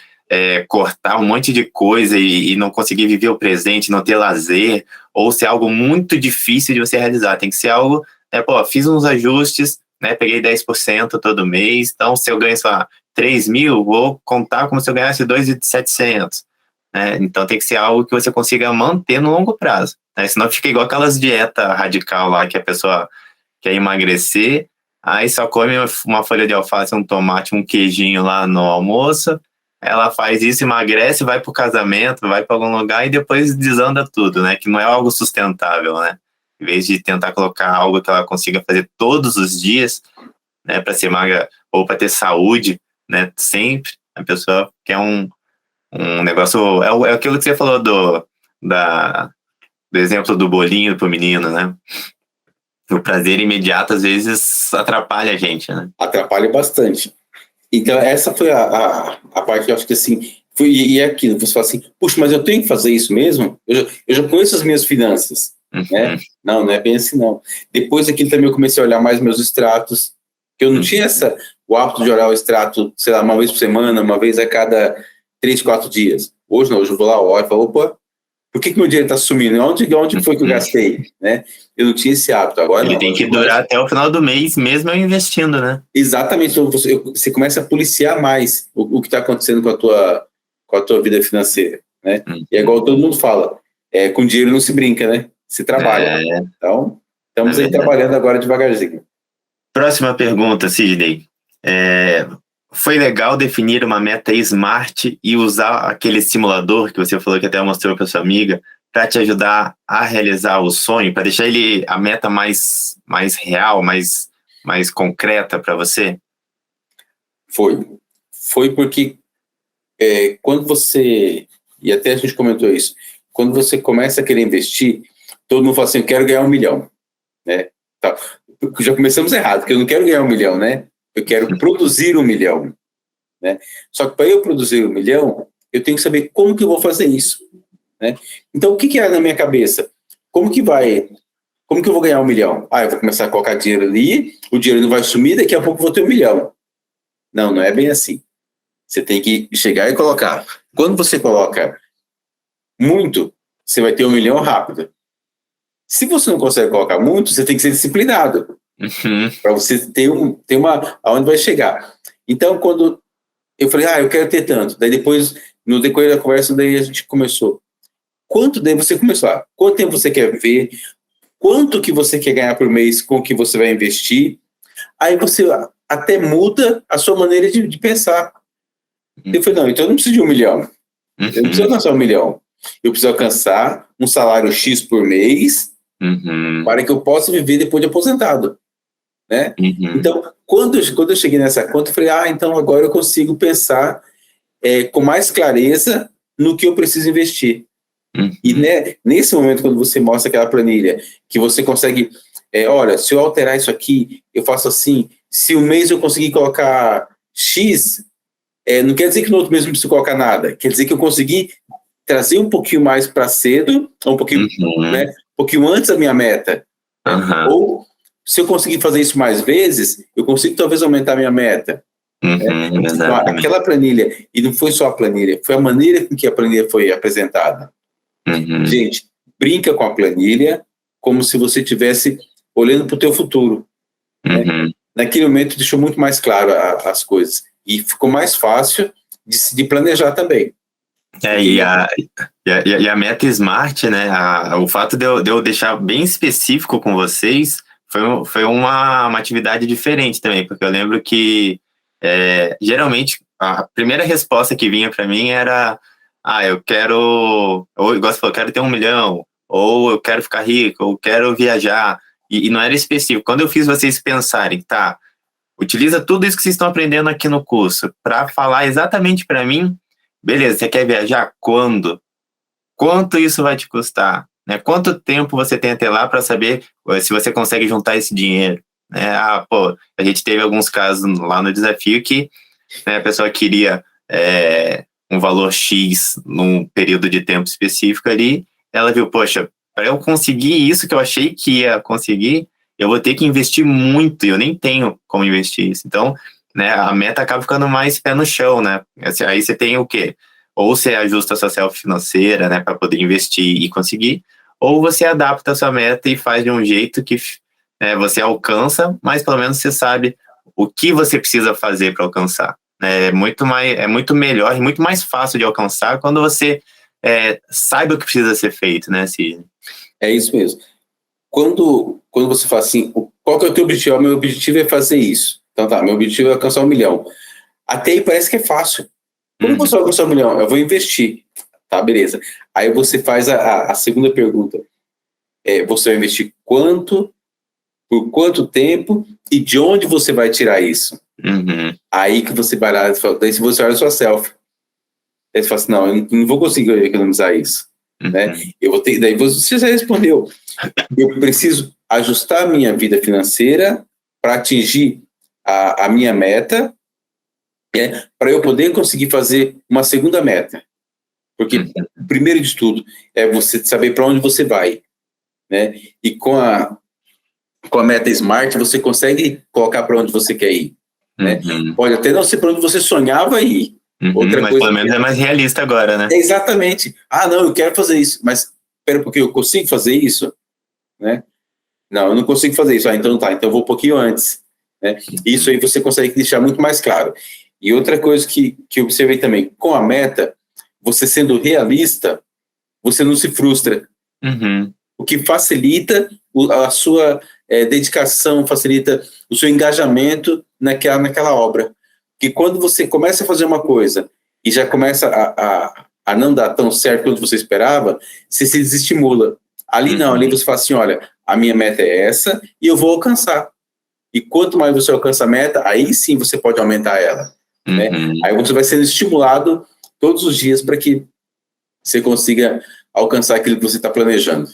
cortar um monte de coisa e não conseguir viver o presente, não ter lazer, ou ser algo muito difícil de você realizar. Tem que ser algo, fiz uns ajustes, né? Peguei 10% todo mês, então se eu ganho, sei lá, 3.000, vou contar como se eu ganhasse 2.700. Né? Então tem que ser algo que você consiga manter no longo prazo, né? Senão fica igual aquelas dietas radical lá que a pessoa quer emagrecer, aí só come uma folha de alface, um tomate, um queijinho lá no almoço, ela faz isso, emagrece, vai pro casamento, vai para algum lugar e depois desanda tudo, né? Que não é algo sustentável, né? Em vez de tentar colocar algo que ela consiga fazer todos os dias, né, para ser magra ou para ter saúde, né? Sempre a pessoa quer um negócio, é aquilo que você falou do exemplo do bolinho pro menino, né? O prazer imediato às vezes atrapalha a gente, né? Atrapalha bastante. Então essa foi a parte que eu acho que assim, e é aquilo, você fala assim, puxa, mas eu tenho que fazer isso mesmo? Eu já conheço as minhas finanças, né? Não é bem assim não. Depois daquilo também eu comecei a olhar mais meus extratos, que eu não tinha o hábito de olhar o extrato, sei lá, uma vez por semana, uma vez a cada 3, 4 dias. Hoje não, hoje eu vou lá, olho e falo, opa, por que meu dinheiro está sumindo? Onde foi que eu gastei? Né? Eu não tinha esse hábito. Agora ele tem que durar até o final do mês, mesmo eu investindo, né? Exatamente. Então você começa a policiar mais o que está acontecendo com a tua vida financeira. Né? E é igual todo mundo fala, com dinheiro não se brinca, né? Se trabalha. Então, estamos aí trabalhando agora devagarzinho. Próxima pergunta, Sidney. Foi legal definir uma meta SMART e usar aquele simulador que você falou que até mostrou para sua amiga para te ajudar a realizar o sonho, para deixar a meta mais real, mais concreta para você? Foi porque quando você, e até a gente comentou isso, quando você começa a querer investir, todo mundo fala assim, eu quero ganhar 1 milhão. Né? Tá. Já começamos errado, porque eu não quero ganhar 1 milhão, né? Eu quero produzir 1 milhão. Né? Só que para eu produzir 1 milhão, eu tenho que saber como que eu vou fazer isso. Né? Então, o que é na minha cabeça? Como que eu vou ganhar 1 milhão? Eu vou começar a colocar dinheiro ali, o dinheiro não vai sumir, daqui a pouco eu vou ter 1 milhão. Não é bem assim. Você tem que chegar e colocar. Quando você coloca muito, você vai ter 1 milhão rápido. Se você não consegue colocar muito, você tem que ser disciplinado. Para você ter aonde vai chegar. Então, quando eu falei, eu quero ter tanto. Daí depois, no decorrer da conversa, daí a gente começou. Quanto daí você começou? Quanto tempo você quer ver? Quanto que você quer ganhar por mês com o que você vai investir? Aí você até muda a sua maneira de pensar. Eu falei, não, então eu não preciso de 1 milhão. Eu não preciso alcançar 1 milhão. Eu preciso alcançar um salário X por mês para que eu possa viver depois de aposentado. Né? Então, quando eu cheguei nessa conta, eu falei, então agora eu consigo pensar com mais clareza no que eu preciso investir. E né, nesse momento, quando você mostra aquela planilha, que você consegue, olha, se eu alterar isso aqui, eu faço assim, se um mês eu conseguir colocar X, não quer dizer que no outro mês não preciso colocar nada, quer dizer que eu consegui trazer um pouquinho mais para cedo, um pouquinho, né, um pouquinho antes da minha meta. Ou, se eu conseguir fazer isso mais vezes, eu consigo talvez aumentar a minha meta. Então, aquela planilha, e não foi só a planilha, foi a maneira com que a planilha foi apresentada. Gente, brinca com a planilha como se você estivesse olhando para o teu futuro. Né? naquele momento deixou muito mais claro as coisas. E ficou mais fácil de planejar também. E a meta Smart, né? O fato de eu deixar bem específico com vocês foi uma atividade diferente também, porque eu lembro que geralmente a primeira resposta que vinha para mim era: eu quero, ou igual você falou, eu quero ter 1 milhão, ou eu quero ficar rico, ou eu quero viajar, e não era específico. Quando eu fiz vocês pensarem, tá, utiliza tudo isso que vocês estão aprendendo aqui no curso para falar exatamente para mim. Beleza, você quer viajar? Quando? Quanto isso vai te custar? Né? Quanto tempo você tem até lá para saber se você consegue juntar esse dinheiro? Né? A gente teve alguns casos lá no desafio que, né, a pessoa queria um valor X num período de tempo específico ali, ela viu, poxa, para eu conseguir isso que eu achei que ia conseguir, eu vou ter que investir muito, e eu nem tenho como investir isso. Então, né, a meta acaba ficando mais pé no chão, né? Aí você tem o quê? Ou você ajusta a sua self-financeira, né, para poder investir e conseguir, ou você adapta a sua meta e faz de um jeito que você alcança, mas pelo menos você sabe o que você precisa fazer para alcançar. É muito melhor e muito mais fácil de alcançar quando você sabe o que precisa ser feito, né, Sidney? É isso mesmo. Quando você fala assim, qual que é o teu objetivo? Meu objetivo é fazer isso. Então tá, meu objetivo é alcançar 1 milhão. Até aí parece que é fácil. Como você vai alcançar 1 milhão? Eu vou investir. Tá, beleza. Aí você faz a segunda pergunta. Você vai investir quanto, por quanto tempo e de onde você vai tirar isso? Uhum. Aí que você vai lá, daí se você olha a sua selfie, aí você fala assim, não, eu não vou conseguir economizar isso. Uhum. Né? Eu vou ter, daí você já respondeu. Eu preciso ajustar a minha vida financeira para atingir a minha meta, para eu poder conseguir fazer uma segunda meta. Porque, primeiro de tudo, é você saber para onde você vai. Né? E com a meta Smart, você consegue colocar para onde você quer ir. Né? Pode até não ser para onde você sonhava ir. Outra mas coisa pelo menos é mais realista agora, né? Exatamente. Não, eu quero fazer isso, mas espera, porque eu consigo fazer isso? Né? Não, eu não consigo fazer isso. Então tá, então eu vou um pouquinho antes. Né? Isso aí você consegue deixar muito mais claro. E outra coisa que eu observei também, com a meta, você sendo realista, você não se frustra. Uhum. O que facilita a sua dedicação, facilita o seu engajamento naquela obra. Porque quando você começa a fazer uma coisa e já começa a não dar tão certo quanto você esperava, você se desestimula. Ali não, ali você fala assim, olha, a minha meta é essa e eu vou alcançar. E quanto mais você alcança a meta, aí sim você pode aumentar ela. Né? Aí você vai sendo estimulado todos os dias para que você consiga alcançar aquilo que você está planejando.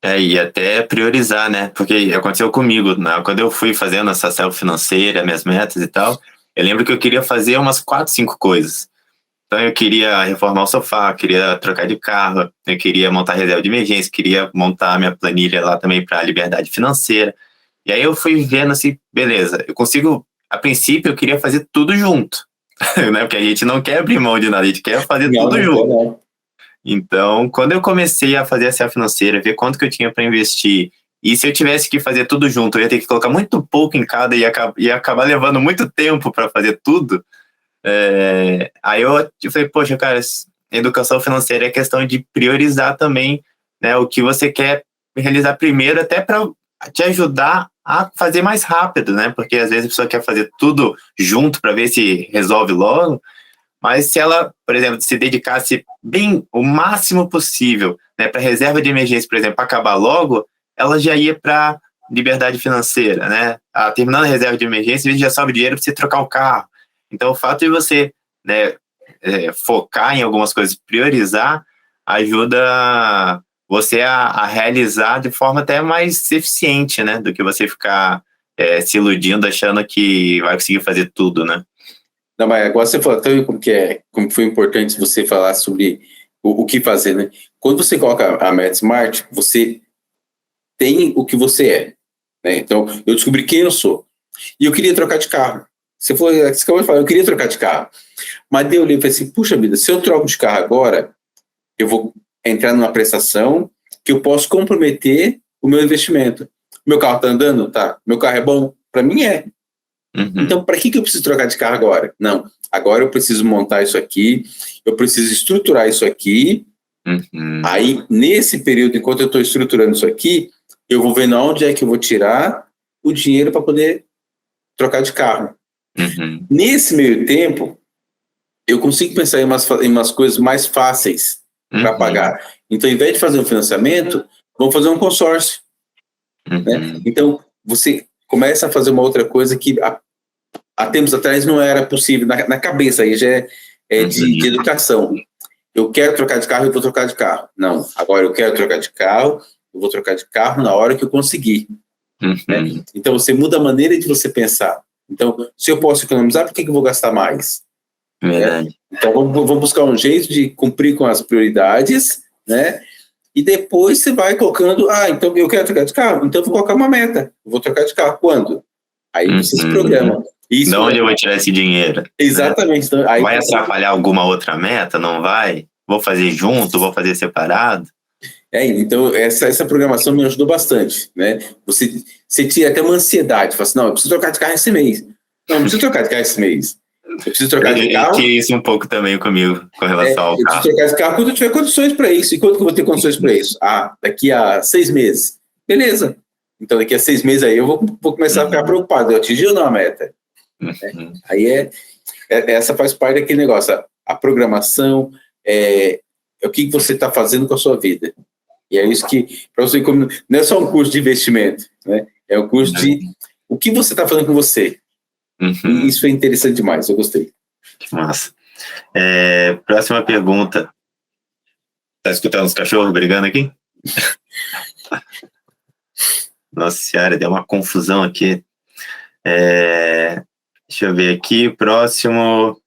E até priorizar, né? Porque aconteceu comigo, né? Quando eu fui fazendo essa self-financeira, minhas metas e tal, eu lembro que eu queria fazer umas 4, 5 coisas. Então eu queria reformar o sofá, queria trocar de carro, eu queria montar reserva de emergência, queria montar minha planilha lá também para liberdade financeira. E aí eu fui vendo assim, beleza, eu consigo, a princípio eu queria fazer tudo junto, né? Porque a gente não quer abrir mão de nada, a gente quer fazer tudo junto. Não. Então, quando eu comecei a fazer a self financeira, ver quanto que eu tinha para investir, e se eu tivesse que fazer tudo junto, eu ia ter que colocar muito pouco em cada e ia acabar levando muito tempo para fazer tudo. Aí eu falei, poxa, cara, educação financeira é questão de priorizar também, né, o que você quer realizar primeiro, até para te ajudar a fazer mais rápido, né? Porque às vezes a pessoa quer fazer tudo junto para ver se resolve logo. Mas se ela, por exemplo, se dedicasse bem o máximo possível, né, para reserva de emergência, por exemplo, acabar logo, ela já ia para liberdade financeira, né? Terminando a reserva de emergência, a gente já sobe dinheiro para você trocar o carro. Então, o fato de você, né, focar em algumas coisas, priorizar, ajuda você a realizar de forma até mais eficiente, né, do que você ficar se iludindo, achando que vai conseguir fazer tudo, né? Não, mas agora você falou até como foi importante você falar sobre o que fazer, né? Quando você coloca a meta Smart, você tem o que você é, né? Então, eu descobri quem eu sou. E eu queria trocar de carro. Você acabou de falar, eu queria trocar de carro. Mas daí eu olhei e falei assim, puxa vida, se eu troco de carro agora, eu vou entrar numa prestação que eu posso comprometer o meu investimento. Meu carro tá andando? Tá. Meu carro é bom? Para mim é. Então, para que eu preciso trocar de carro agora? Não, agora eu preciso montar isso aqui, eu preciso estruturar isso aqui. Aí, nesse período, enquanto eu estou estruturando isso aqui, eu vou vendo onde é que eu vou tirar o dinheiro para poder trocar de carro. Nesse meio tempo, eu consigo pensar em umas coisas mais fáceis para pagar. Então, ao invés de fazer um financiamento, vamos fazer um consórcio. Né? Então, você começa a fazer uma outra coisa que há tempos atrás não era possível, na cabeça, aí já é de educação. Eu quero trocar de carro, eu vou trocar de carro. Não, agora eu quero trocar de carro, eu vou trocar de carro na hora que eu conseguir. Né? Então, você muda a maneira de você pensar. Então, se eu posso economizar, por que eu vou gastar mais? Verdade. Né? Então, vamos buscar um jeito de cumprir com as prioridades, né? E depois você vai colocando, então eu quero trocar de carro, então eu vou colocar uma meta. Eu vou trocar de carro. Quando? Aí você se programa. De onde eu vou tirar esse dinheiro? Exatamente. Né? Então, aí vai atrapalhar alguma outra meta? Não vai? Vou fazer junto? Vou fazer separado? Então, essa programação me ajudou bastante, né? Você tira até uma ansiedade, fala assim, não, eu preciso trocar de carro esse mês. Não preciso trocar de carro esse mês. Eu preciso trocar de carro. Eu tinha isso um pouco também comigo, com relação ao carro. Eu preciso trocar de carro quando eu tiver condições para isso. E quando que eu vou ter condições para isso? Daqui a 6 meses. Beleza. Então, daqui a 6 meses aí eu vou começar a ficar preocupado. Eu atingi ou não a meta? Aí essa faz parte daquele negócio. A programação é o que você está fazendo com a sua vida. E é isso que, para você, não é só um curso de investimento, né? É um curso de o que você está fazendo com você. E isso é interessante demais, eu gostei. Que massa. Próxima pergunta. Tá escutando os cachorros brigando aqui? Nossa senhora, deu uma confusão aqui. Deixa eu ver aqui, próximo.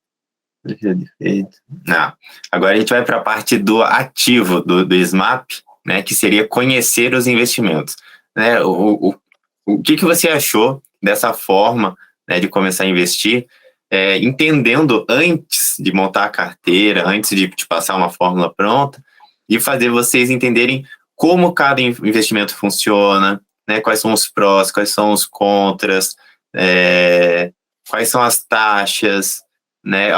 Não. Agora a gente vai para a parte do ativo do SMAP, né, que seria conhecer os investimentos. Né? O que você achou dessa forma, né, de começar a investir, entendendo antes de montar a carteira, antes de te passar uma fórmula pronta, e fazer vocês entenderem como cada investimento funciona, né, quais são os prós, quais são os contras, quais são as taxas, né,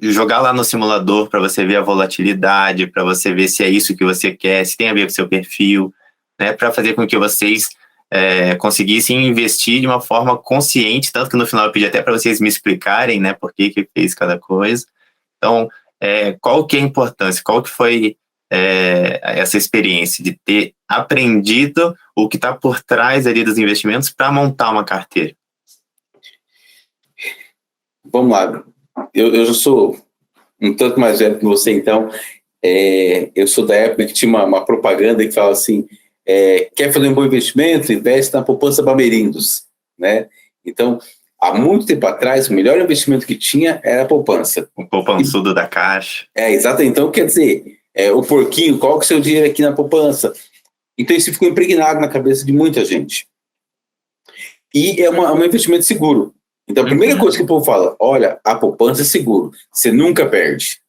jogar lá no simulador para você ver a volatilidade, para você ver se é isso que você quer, se tem a ver com o seu perfil, né, para fazer com que vocês conseguissem investir de uma forma consciente, tanto que no final eu pedi até para vocês me explicarem, né, por que fez cada coisa. Então, qual que é a importância, qual que foi essa experiência de ter aprendido o que está por trás ali dos investimentos para montar uma carteira? Vamos lá. Eu já sou um tanto mais velho que você, então eu sou da época que tinha uma propaganda que fala assim, quer fazer um bom investimento? Investe na poupança Bamerindos, né? Então, há muito tempo atrás, o melhor investimento que tinha era a poupança. O poupançudo da Caixa. Exato. Então, quer dizer, o porquinho, coloca o seu dinheiro aqui na poupança. Então, isso ficou impregnado na cabeça de muita gente. E é um investimento seguro. Então, a primeira coisa que o povo fala, olha, a poupança é seguro, você nunca perde.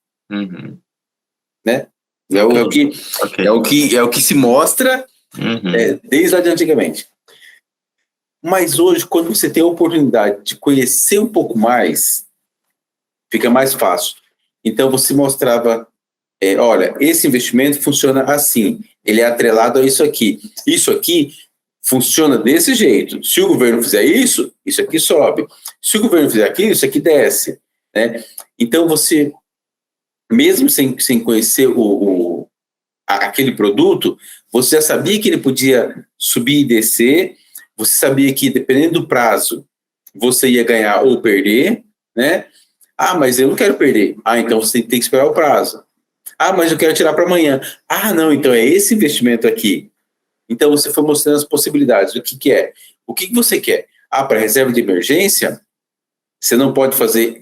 Né? É o que se mostra desde lá de antigamente. Mas hoje, quando você tem a oportunidade de conhecer um pouco mais, fica mais fácil. Então, você mostrava, olha, esse investimento funciona assim, ele é atrelado a isso aqui. Isso aqui funciona desse jeito. Se o governo fizer isso, isso aqui sobe. Se o governo fizer aquilo, isso aqui desce. Né? Então, você, mesmo sem conhecer aquele produto, você já sabia que ele podia subir e descer, você sabia que, dependendo do prazo, você ia ganhar ou perder, né? Mas eu não quero perder. Então você tem que esperar o prazo. Mas eu quero tirar para amanhã. Não, então é esse investimento aqui. Então, você foi mostrando as possibilidades. O que é? O que você quer? Para reserva de emergência, você não pode fazer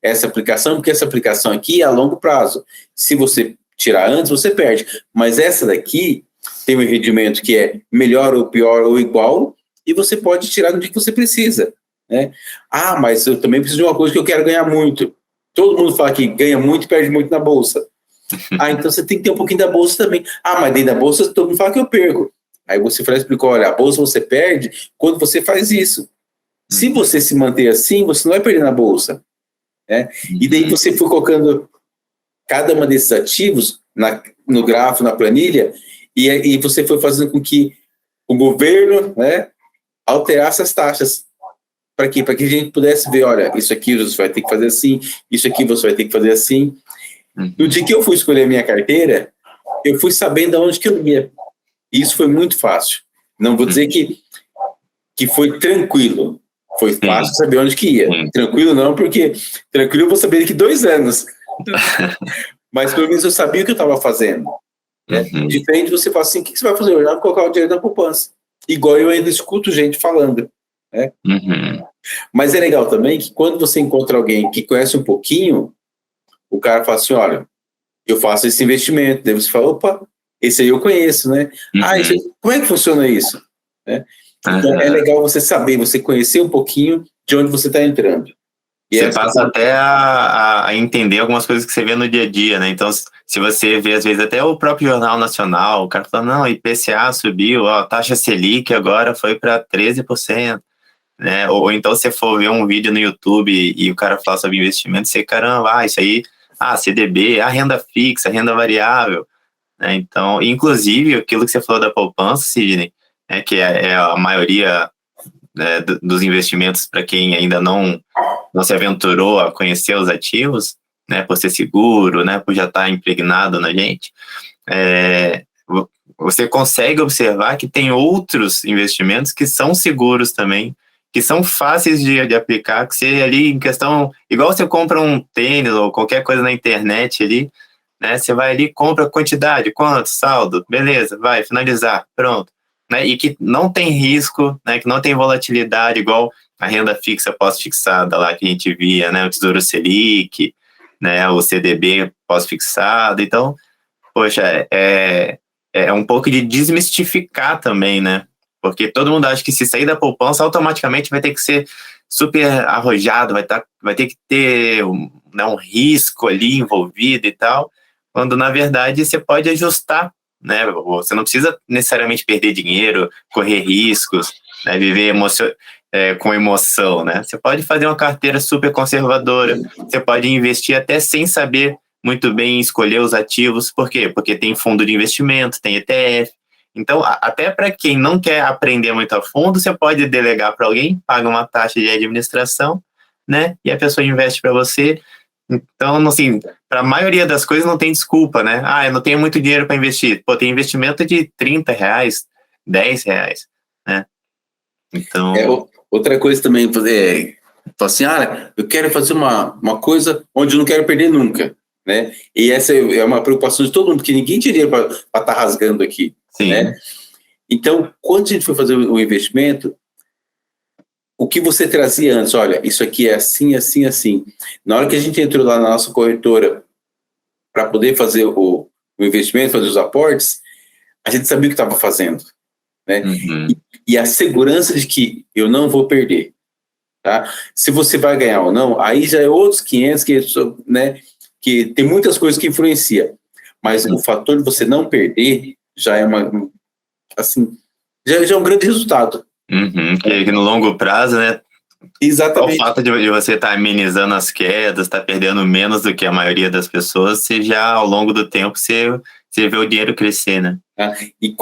essa aplicação, porque essa aplicação aqui é a longo prazo. Se você tirar antes, você perde. Mas essa daqui tem um rendimento que é melhor ou pior ou igual, e você pode tirar no dia que você precisa. Né? Mas eu também preciso de uma coisa que eu quero ganhar muito. Todo mundo fala que ganha muito e perde muito na bolsa. Então você tem que ter um pouquinho da bolsa também. Mas dentro da bolsa todo mundo fala que eu perco. Aí você explicou, olha, a bolsa você perde quando você faz isso. Se você se manter assim, você não vai perder na bolsa, né? E daí você foi colocando cada uma desses ativos no gráfico, na planilha, e você foi fazendo com que o governo, né, alterasse as taxas. Para quê? Para que a gente pudesse ver, olha, isso aqui você vai ter que fazer assim, isso aqui você vai ter que fazer assim. No dia que eu fui escolher a minha carteira, eu fui sabendo aonde que eu ia. E isso foi muito fácil. Não vou dizer que foi tranquilo. Foi fácil saber onde que ia. Tranquilo não, porque tranquilo eu vou saber daqui 2 anos. Mas pelo menos eu sabia o que eu estava fazendo. Né? Diferente de você falar assim, o que você vai fazer? Eu já vou colocar o dinheiro na poupança. Igual eu ainda escuto gente falando. Né? Mas é legal também que quando você encontra alguém que conhece um pouquinho, o cara fala assim, olha, eu faço esse investimento. Daí você fala, opa, esse aí eu conheço, né? Como é que funciona isso? Né? Então é legal você saber, você conhecer um pouquinho de onde você está entrando. E você passa até a entender algumas coisas que você vê no dia a dia, né? Então, se você vê, às vezes, até o próprio Jornal Nacional, o cara fala, não, IPCA subiu, ó, taxa Selic agora foi para 13%, né? Ou então você for ver um vídeo no YouTube e o cara fala sobre investimento, você, caramba, isso aí, CDB, renda fixa, renda variável, né? Então, inclusive, aquilo que você falou da poupança, Sidney, que é a maioria, né, dos investimentos para quem ainda não se aventurou a conhecer os ativos, né, por ser seguro, né, por já estar impregnado na gente, você consegue observar que tem outros investimentos que são seguros também, que são fáceis de aplicar, que você ali em questão, igual você compra um tênis ou qualquer coisa na internet ali, né, você vai ali, compra quantidade, quanto, saldo, beleza, vai, finalizar, pronto. Né, e que não tem risco, né, que não tem volatilidade, igual a renda fixa pós-fixada lá que a gente via, né, o Tesouro Selic, né, o CDB pós-fixado. Então, poxa, é um pouco de desmistificar também, né, porque todo mundo acha que se sair da poupança, automaticamente vai ter que ser super arrojado, vai ter que ter um risco ali envolvido e tal, quando na verdade você pode ajustar, né? Você não precisa necessariamente perder dinheiro, correr riscos, né? Viver com emoção, né? Você pode fazer uma carteira super conservadora, você pode investir até sem saber muito bem escolher os ativos. Por quê? Porque tem fundo de investimento, tem ETF. Então, até para quem não quer aprender muito a fundo, você pode delegar para alguém, paga uma taxa de administração, né? E a pessoa investe para você. Então, assim, para a maioria das coisas não tem desculpa, né? Eu não tenho muito dinheiro para investir. Pô, tem investimento de R$30, R$10, né? Então... outra coisa também, falar assim, eu quero fazer uma coisa onde eu não quero perder nunca, né? E essa é uma preocupação de todo mundo, porque ninguém tem dinheiro para estar rasgando aqui, Sim. Né? Então, quando a gente foi fazer o investimento, o que você trazia antes, olha, isso aqui é assim, assim, assim. Na hora que a gente entrou lá na nossa corretora para poder fazer o investimento, fazer os aportes, a gente sabia o que estava fazendo, né? E a segurança de que eu não vou perder, tá? Se você vai ganhar ou não, aí já é outros 500, né? Que tem muitas coisas que influenciam, mas o fator de você não perder já é já é um grande resultado. Que no longo prazo, né? Exatamente. O fato de você estar amenizando as quedas, estar perdendo menos do que a maioria das pessoas, você já, ao longo do tempo, você vê o dinheiro crescer, né? E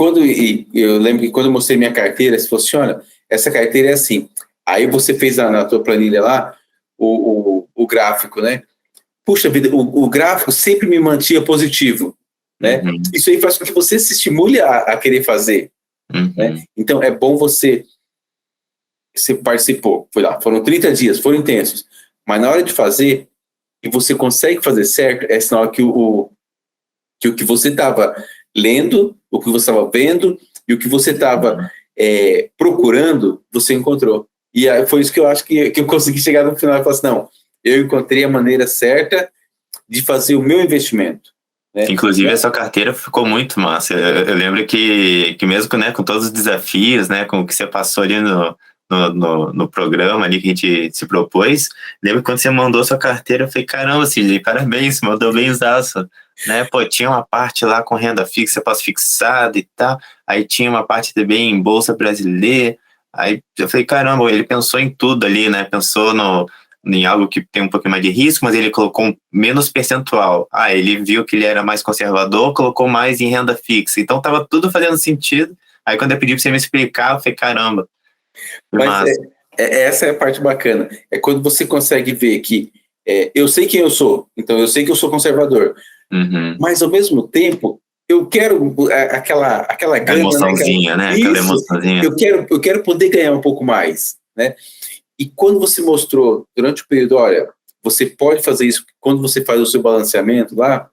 eu lembro que quando eu mostrei minha carteira, você falou assim, olha, essa carteira é assim. Aí você fez na tua planilha lá o gráfico, né? Puxa vida, o gráfico sempre me mantinha positivo, né? Isso aí faz com que você se estimule a querer fazer. Né? Então, é bom você participou, foi lá, foram 30 dias, foram intensos, mas na hora de fazer, e você consegue fazer certo, é sinal que o que você estava lendo, o que você estava vendo, e o que você estava procurando, você encontrou. E aí foi isso que eu acho que eu consegui chegar no final e falar assim, não, eu encontrei a maneira certa de fazer o meu investimento. Né? Inclusive, essa carteira ficou muito massa. Eu lembro que mesmo, né, com todos os desafios, né, com o que você passou ali no programa ali que a gente se propôs, lembro que quando você mandou sua carteira, eu falei, caramba, Sidney, parabéns, mandou benzaço, né? Pô, tinha uma parte lá com renda fixa, pós-fixada e tal, aí tinha uma parte também em Bolsa Brasileira, Aí eu falei, caramba, ele pensou em tudo ali, né? Pensou em algo que tem um pouquinho mais de risco, mas ele colocou menos percentual. Ah, ele viu que ele era mais conservador, colocou mais em renda fixa. Então tava tudo fazendo sentido. Aí quando eu pedi para você me explicar, eu falei, caramba, que Mas massa. essa é a parte bacana. É quando você consegue ver que eu sei quem eu sou, então eu sei que eu sou conservador, Uhum. mas ao mesmo tempo eu quero aquela A gana, né? emoçãozinha, né? Aquela Isso, emoçãozinha. eu quero poder ganhar um pouco mais, né? E quando você mostrou durante o período, olha, você pode fazer isso quando você faz o seu balanceamento lá,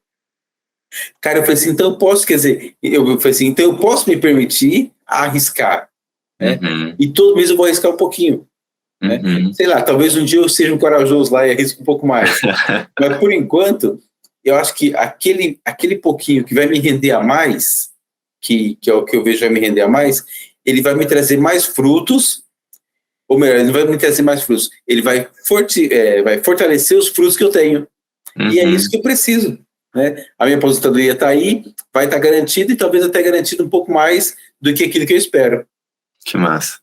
cara, eu falei assim, então eu posso, quer dizer, eu falei assim, então eu posso me permitir arriscar, né? Uhum. E todo mês eu vou arriscar um pouquinho, né? Uhum. Sei lá, talvez um dia eu seja um corajoso lá e arrisco um pouco mais. Mas por enquanto, eu acho que aquele pouquinho que vai me render a mais, que é o que eu vejo vai me render a mais, ele vai me trazer mais frutos, ou melhor, ele não vai me trazer mais frutos, ele vai fortalecer os frutos que eu tenho. E é isso Uhum. que eu preciso, né? A minha aposentadoria está aí, vai estar garantida e talvez até garantida um pouco mais do que aquilo que eu espero. Que massa.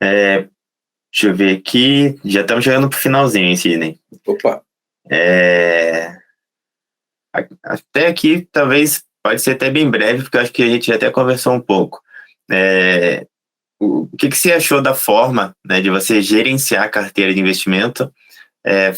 Deixa eu ver aqui. Já estamos chegando pro finalzinho, hein, Sidney? Opa, É, Até aqui, talvez, pode ser até bem breve, porque eu acho que a gente já até conversou um pouco. É, o que você achou da forma, né, de você gerenciar a carteira de investimento,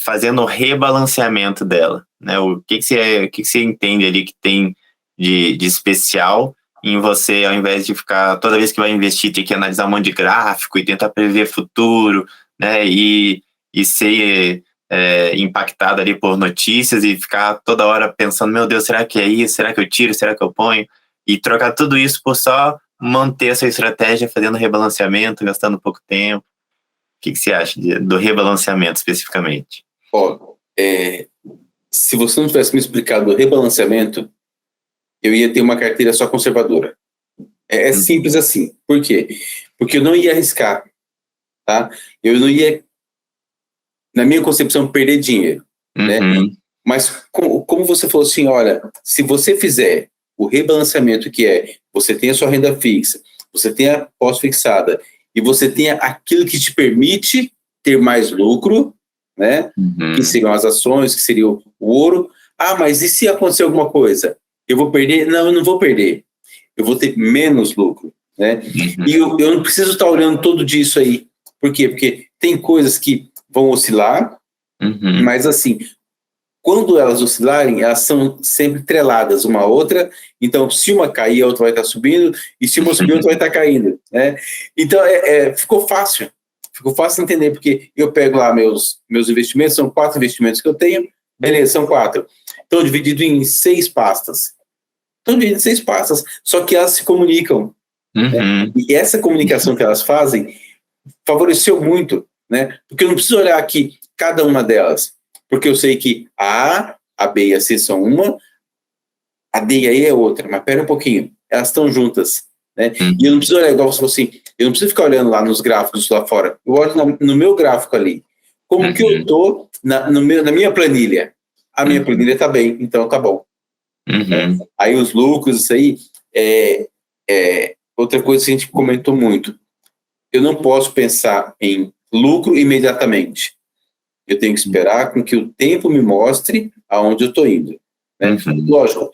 fazendo o rebalanceamento dela? Né? O que você entende ali que tem de especial em você, ao invés de ficar, toda vez que vai investir, ter que analisar um monte de gráfico e tentar prever futuro, né, e ser impactado ali por notícias e ficar toda hora pensando, meu Deus, será que é isso? Será que eu tiro? Será que eu ponho? E trocar tudo isso por só manter a sua estratégia, fazendo rebalanceamento, gastando pouco tempo. O que você acha do rebalanceamento especificamente? ó, se você não tivesse me explicado o rebalanceamento, eu ia ter uma carteira só conservadora. É simples Uhum. assim. Por quê? Porque eu não ia arriscar, tá? Eu não ia, na minha concepção, perder dinheiro, né? Uhum. Mas como você falou assim, olha, se você fizer o rebalanceamento que você tem a sua renda fixa, você tem a pós-fixada e você tem aquilo que te permite ter mais lucro, né? Que Uhum. seriam as ações, que seria o ouro. Ah, mas e se acontecer alguma coisa? Eu vou perder? Não, eu não vou perder. Eu vou ter menos lucro, né? E Uhum. eu não preciso estar olhando todo dia isso aí. Por quê? Porque tem coisas que vão oscilar, Uhum. mas assim, quando elas oscilarem, elas são sempre treladas uma à outra. Então, se uma cair, a outra vai estar subindo, e se uma subir, a outra vai estar caindo, né? Então, ficou fácil. Ficou fácil entender, porque eu pego lá meus investimentos, são 4 investimentos que eu tenho, beleza, são 4. Estão divididos em 6 pastas. Estão divididos em 6 pastas, só que elas se comunicam, né? Uhum. E essa comunicação que elas fazem favoreceu muito, né? Porque eu não preciso olhar aqui cada uma delas, porque eu sei que a A, a B e a C são uma, a D e a E é outra, mas pera um pouquinho, elas estão juntas, né? E eu não Uhum. preciso olhar, igual você falou assim, eu não preciso ficar olhando lá nos gráficos lá fora, eu olho no meu gráfico ali, como que eu Uhum. tô na minha planilha. A minha Uhum. planilha tá bem, então tá bom, né? Uhum. Aí os lucros, isso aí, outra coisa que a gente comentou muito, eu não posso pensar em lucro imediatamente. Eu tenho que esperar com que o tempo me mostre aonde eu estou indo, né? Uhum. Lógico,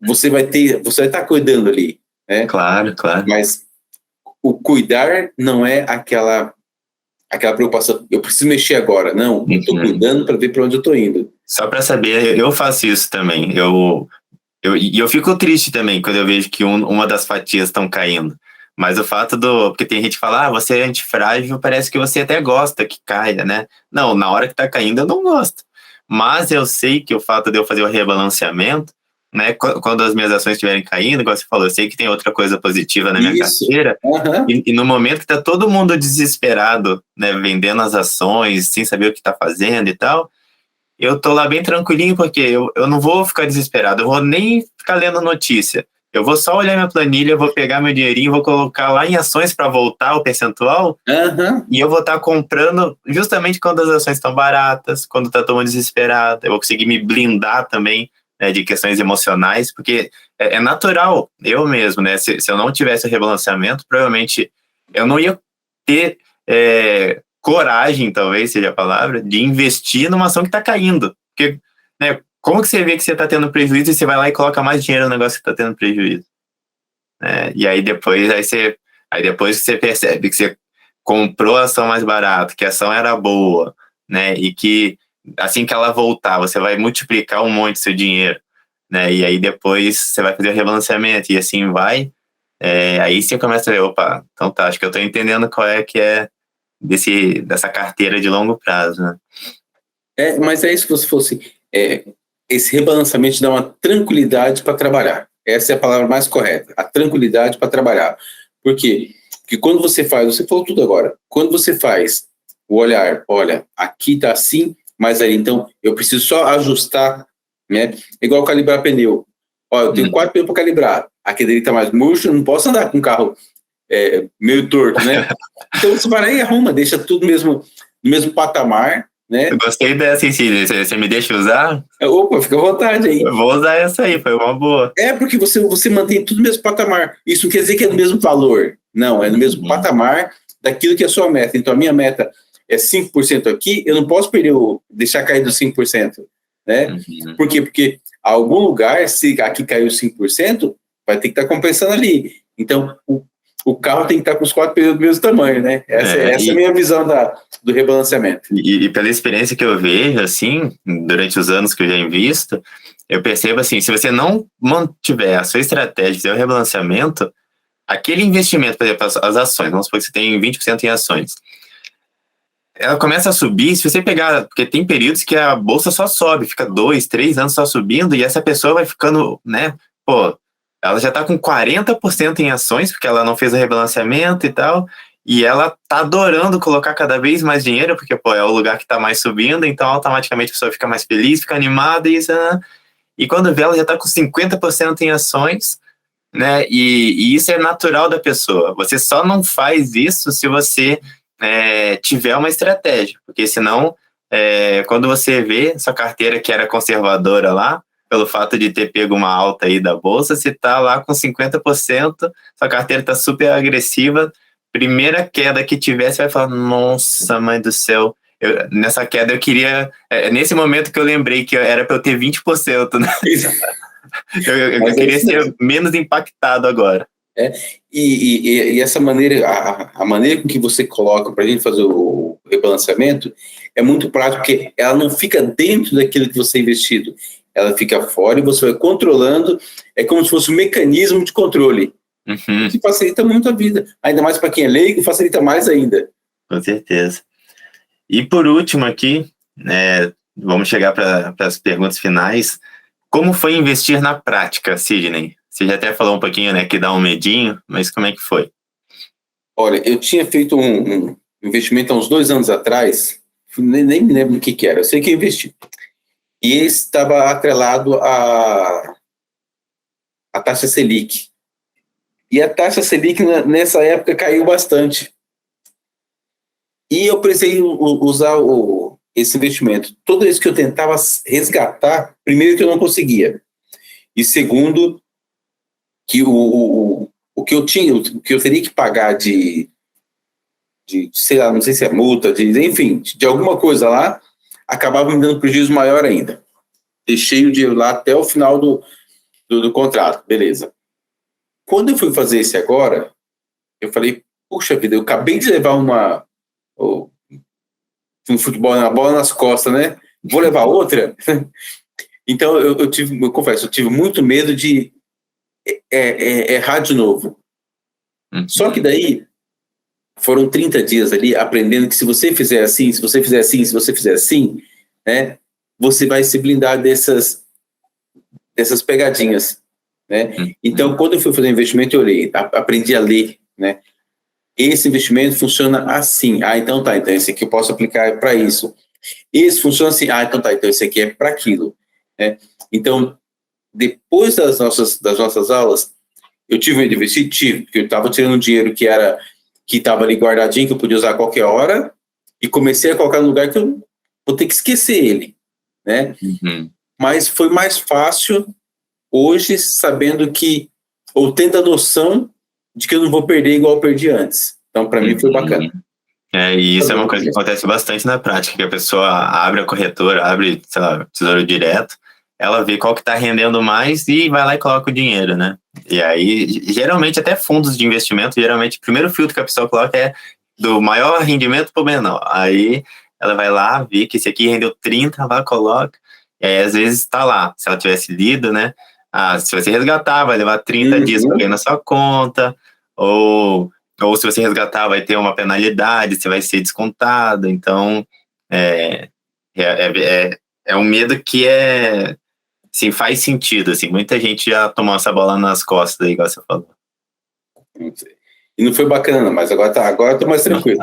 você vai estar cuidando ali, né? Claro, claro. Mas o cuidar não é aquela preocupação. Eu preciso mexer agora. Não, eu estou Uhum. cuidando para ver para onde eu estou indo. Só para saber, eu faço isso também. E eu fico triste também quando eu vejo que uma das fatias estão caindo. Mas o fato porque tem gente que fala, você é antifrágil, parece que você até gosta que caia, né? Não, na hora que tá caindo eu não gosto. Mas eu sei que o fato de eu fazer o rebalanceamento, né, quando as minhas ações estiverem caindo, igual você falou, eu sei que tem outra coisa positiva na minha Isso. carteira, Aham. e no momento que tá todo mundo desesperado, né, vendendo as ações, sem saber o que tá fazendo e tal, eu tô lá bem tranquilinho, porque eu não vou ficar desesperado, eu vou nem ficar lendo notícia. Eu vou só olhar minha planilha, vou pegar meu dinheirinho, vou colocar lá em ações para voltar o percentual, Aham. e eu vou estar comprando justamente quando as ações estão baratas, quando tá todo mundo desesperado. Eu vou conseguir me blindar também né, de questões emocionais, porque é natural, eu mesmo, né, se eu não tivesse o rebalanceamento, provavelmente eu não ia ter coragem, talvez seja a palavra, de investir numa ação que está caindo, porque, né, como que você vê que você está tendo prejuízo e você vai lá e coloca mais dinheiro no negócio que está tendo prejuízo? E aí depois que você percebe que você comprou a ação mais barata, que a ação era boa, né, e que assim que ela voltar, você vai multiplicar um monte seu dinheiro, né, e aí depois você vai fazer o rebalanceamento e assim vai, aí você começa a ver, opa, então tá, acho que eu tô entendendo qual é que é dessa carteira de longo prazo, né. Mas é isso que você fosse. Esse rebalanceamento dá uma tranquilidade para trabalhar. Essa é a palavra mais correta, a tranquilidade para trabalhar. Por quê? Porque quando você falou tudo agora, quando você faz o olhar, olha, aqui está assim, mas aí então eu preciso só ajustar, né? Igual calibrar pneu. Olha, eu tenho 4 pneus para calibrar, aquele dele está mais murcho, eu não posso andar com o carro meio torto, né? Então você vai lá e arruma, deixa tudo no mesmo patamar, né? Eu gostei dessa, você me deixa usar? Opa, fica à vontade aí. Eu vou usar essa aí, foi uma boa. Porque você mantém tudo no mesmo patamar. Isso não quer dizer que é no mesmo valor. Não, é no mesmo patamar daquilo que é a sua meta. Então, a minha meta é 5% aqui, eu não posso deixar cair dos 5%. Né? Por quê? Porque algum lugar, se aqui caiu 5%, vai ter que estar compensando ali. Então, o carro tem que estar com os 4 pneus do mesmo tamanho, né? Essa é a minha visão do rebalanceamento. E pela experiência que eu vejo, assim, durante os anos que eu já invisto, eu percebo assim, se você não mantiver a sua estratégia, seu rebalanceamento, aquele investimento, por exemplo, as ações, vamos supor que você tem 20% em ações, ela começa a subir, se você pegar, porque tem períodos que a bolsa só sobe, fica 2, 3 anos só subindo, e essa pessoa vai ficando, né, ela já tá com 40% em ações, porque ela não fez o rebalanceamento e tal, e ela tá adorando colocar cada vez mais dinheiro, porque, é o lugar que tá mais subindo, então automaticamente a pessoa fica mais feliz, fica animada, e quando vê, ela já tá com 50% em ações, né, e isso é natural da pessoa. Você só não faz isso se você tiver uma estratégia, porque senão, quando você vê sua carteira que era conservadora lá, pelo fato de ter pego uma alta aí da bolsa, você tá lá com 50%, sua carteira tá super agressiva, primeira queda que tiver, você vai falar, nossa, mãe do céu, nessa queda eu queria, nesse momento que eu lembrei que era para eu ter 20%, né? eu queria ser menos impactado agora. E essa maneira, a maneira com que você coloca para a gente fazer o rebalanceamento é muito prático, porque ela não fica dentro daquilo que você é investido, ela fica fora e você vai controlando, é como se fosse um mecanismo de controle, que facilita muito a vida, ainda mais para quem é leigo, facilita mais ainda. Com certeza. E por último aqui, vamos chegar para as perguntas finais. Como foi investir na prática, Sidney? Você já até falou um pouquinho, né, que dá um medinho, mas como é que foi? Olha, eu tinha feito um investimento há uns 2 anos atrás, nem me lembro o que era, eu sei que eu investi. E esse estava atrelado à taxa Selic. E a taxa Selic nessa época caiu bastante. E eu precisei usar esse investimento. Toda vez que eu tentava resgatar, primeiro que eu não conseguia. E segundo, que o que eu tinha, o que eu teria que pagar de sei lá, não sei se é multa, enfim, de alguma coisa lá, acabava me dando prejuízo maior ainda. Deixei o dinheiro lá até o final do contrato, beleza. Quando eu fui fazer esse agora, eu falei, puxa vida, eu acabei de levar um futebol na bola nas costas, né? Vou levar outra? Então, eu confesso, eu tive muito medo de errar de novo. Só que daí, foram 30 dias ali aprendendo que se você fizer assim, se você fizer assim, se você fizer assim, né, você vai se blindar dessas pegadinhas, né? Então, quando eu fui fazer investimento, eu olhei, aprendi a ler, né? Esse investimento funciona assim. Então tá, então esse aqui eu posso aplicar para isso. Esse funciona assim. Então tá, então esse aqui é para aquilo, né? Então, depois das nossas aulas, eu tive de investir, porque eu estava tirando dinheiro que estava ali guardadinho, que eu podia usar a qualquer hora, e comecei a colocar no lugar que eu vou ter que esquecer ele, né? mas foi mais fácil hoje, sabendo que, ou tendo a noção de que eu não vou perder igual eu perdi antes. Então, para mim, foi bacana. E isso é uma coisa que acontece bastante na prática, que a pessoa abre a corretora, abre, sei lá, Tesouro Direto, ela vê qual que está rendendo mais e vai lá e coloca o dinheiro, né? E aí, geralmente, até fundos de investimento, geralmente, o primeiro filtro que a pessoa coloca é do maior rendimento para o menor. Aí, ela vai lá, vê que esse aqui rendeu 30, lá coloca, e aí, às vezes, está lá. Se ela tivesse lido, né? Se você resgatar, vai levar 30 dias para ganhar na sua conta, ou se você resgatar, vai ter uma penalidade, você vai ser descontado. Então, é um medo que assim, faz sentido. Assim, muita gente já tomou essa bola nas costas, igual você falou. E não foi bacana, mas agora eu tô mais tranquilo.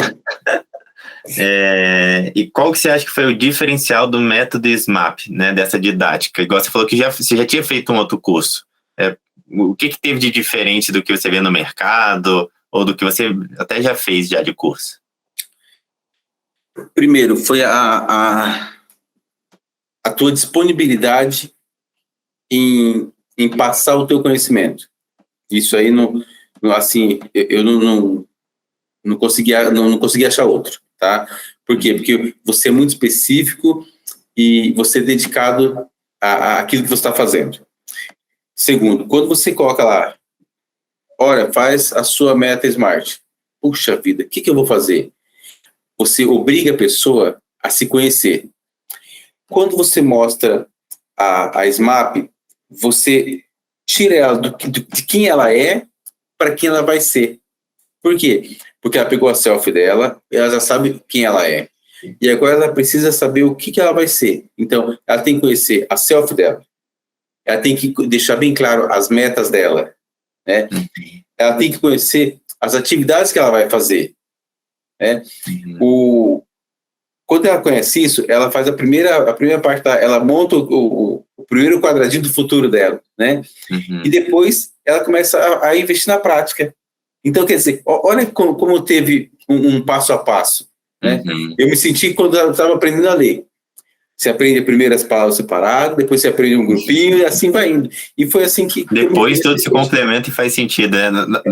E qual que você acha que foi o diferencial do método SMAP, né, dessa didática? Igual você falou que você já tinha feito um outro curso. O que teve de diferente do que você vê no mercado, ou do que você até já fez já de curso? Primeiro, foi a tua disponibilidade em passar o teu conhecimento. Isso aí, assim, eu não consegui achar outro, tá? Por quê? Porque você é muito específico e você é dedicado àquilo que você está fazendo. Segundo, quando você coloca lá, olha, faz a sua meta SMART. Puxa vida, o que eu vou fazer? Você obriga a pessoa a se conhecer. Quando você mostra a SMAP, você tira ela de quem ela é para quem ela vai ser. Por quê? Porque ela pegou a selfie dela, ela já sabe quem ela é. E agora ela precisa saber o que ela vai ser. Então, ela tem que conhecer a selfie dela. Ela tem que deixar bem claro as metas dela, né? Ela tem que conhecer as atividades que ela vai fazer, né? Quando ela conhece isso, ela faz a primeira parte, ela monta o primeiro quadradinho do futuro dela, né? E depois ela começa a investir na prática. Então, quer dizer, olha como teve um passo a passo, né? Eu me senti quando eu estava aprendendo a ler. Você aprende primeiro as palavras separadas, depois você aprende um grupinho e assim vai indo. E foi assim que... Depois tudo se complementa e faz sentido, né?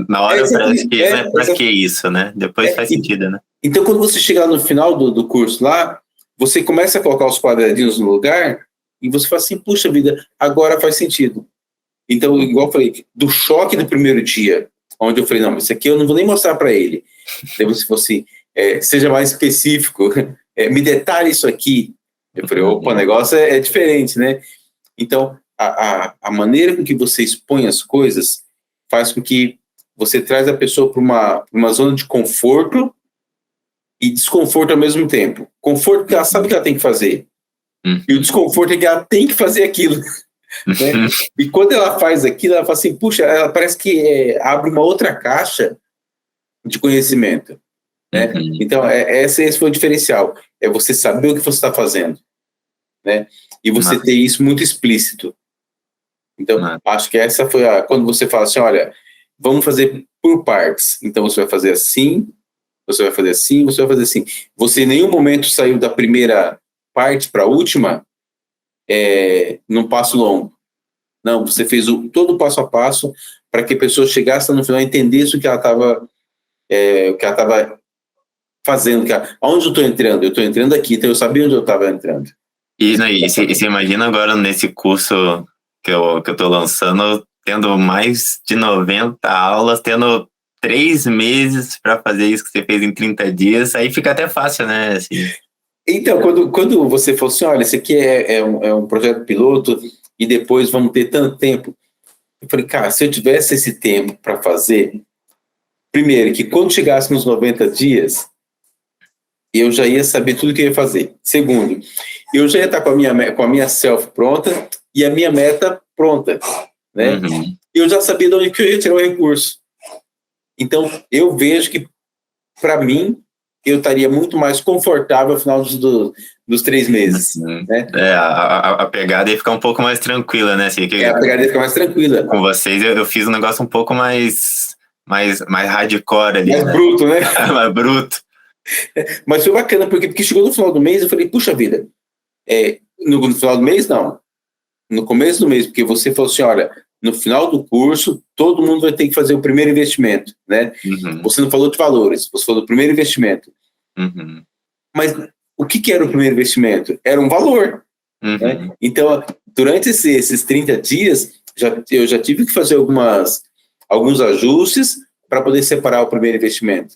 Na hora parece que pra que isso, né? Depois faz sentido, né? Então, quando você chegar no final do curso lá, você começa a colocar os quadradinhos no lugar e você fala assim, puxa vida, agora faz sentido. Então, igual eu falei, do choque do primeiro dia, onde eu falei, não, isso aqui eu não vou nem mostrar para ele. Então, se fosse, seja mais específico, me detalhe isso aqui. Eu falei, opa, o negócio é diferente, né? Então, a maneira com que você expõe as coisas faz com que você traz a pessoa para uma zona de conforto e desconforto ao mesmo tempo. Conforto porque ela sabe o que ela tem que fazer. E o desconforto é que ela tem que fazer aquilo. Né? E quando ela faz aquilo, ela fala assim, puxa, ela parece que abre uma outra caixa de conhecimento. Né? Então, esse foi o diferencial. É você saber o que você está fazendo. Né? E você ter isso muito explícito. Então, acho que essa foi quando você fala assim, olha, vamos fazer por partes. Então, você vai fazer assim, você vai fazer assim, você vai fazer assim. Você em nenhum momento saiu da primeira parte para a última num passo longo. Não, você fez todo o passo a passo para que a pessoa chegasse no final e entendesse o que ela estava fazendo. Aonde eu estou entrando? Eu estou entrando aqui, então eu sabia onde eu estava entrando. E você imagina agora nesse curso que eu estou lançando, tendo mais de 90 aulas, tendo 3 meses para fazer isso que você fez em 30 dias, aí fica até fácil, né? Assim. Então, quando você falou assim, olha, esse aqui é um projeto piloto e depois vamos ter tanto tempo, eu falei, cara, se eu tivesse esse tempo para fazer, primeiro, que quando chegasse nos 90 dias, eu já ia saber tudo que eu ia fazer. Segundo, eu já ia estar com a minha self pronta e a minha meta pronta, né? Eu já sabia de onde que eu ia tirar o recurso. Então, eu vejo que, para mim, eu estaria muito mais confortável ao final dos 3 meses. Né? A pegada ia ficar um pouco mais tranquila, né? Assim, a pegada ia ficar mais tranquila. Com vocês, eu fiz um negócio um pouco mais hardcore ali. Mais bruto, né? Mais bruto. Mas foi bacana, porque chegou no final do mês, eu falei, puxa vida, no final do mês, não. no começo do mês, porque você falou assim, olha, no final do curso, todo mundo vai ter que fazer o primeiro investimento, né? Uhum. Você não falou de valores, você falou do primeiro investimento. Uhum. Mas o que era o primeiro investimento? Era um valor. Uhum. Né? Então, durante esses 30 dias, eu já tive que fazer alguns ajustes para poder separar o primeiro investimento.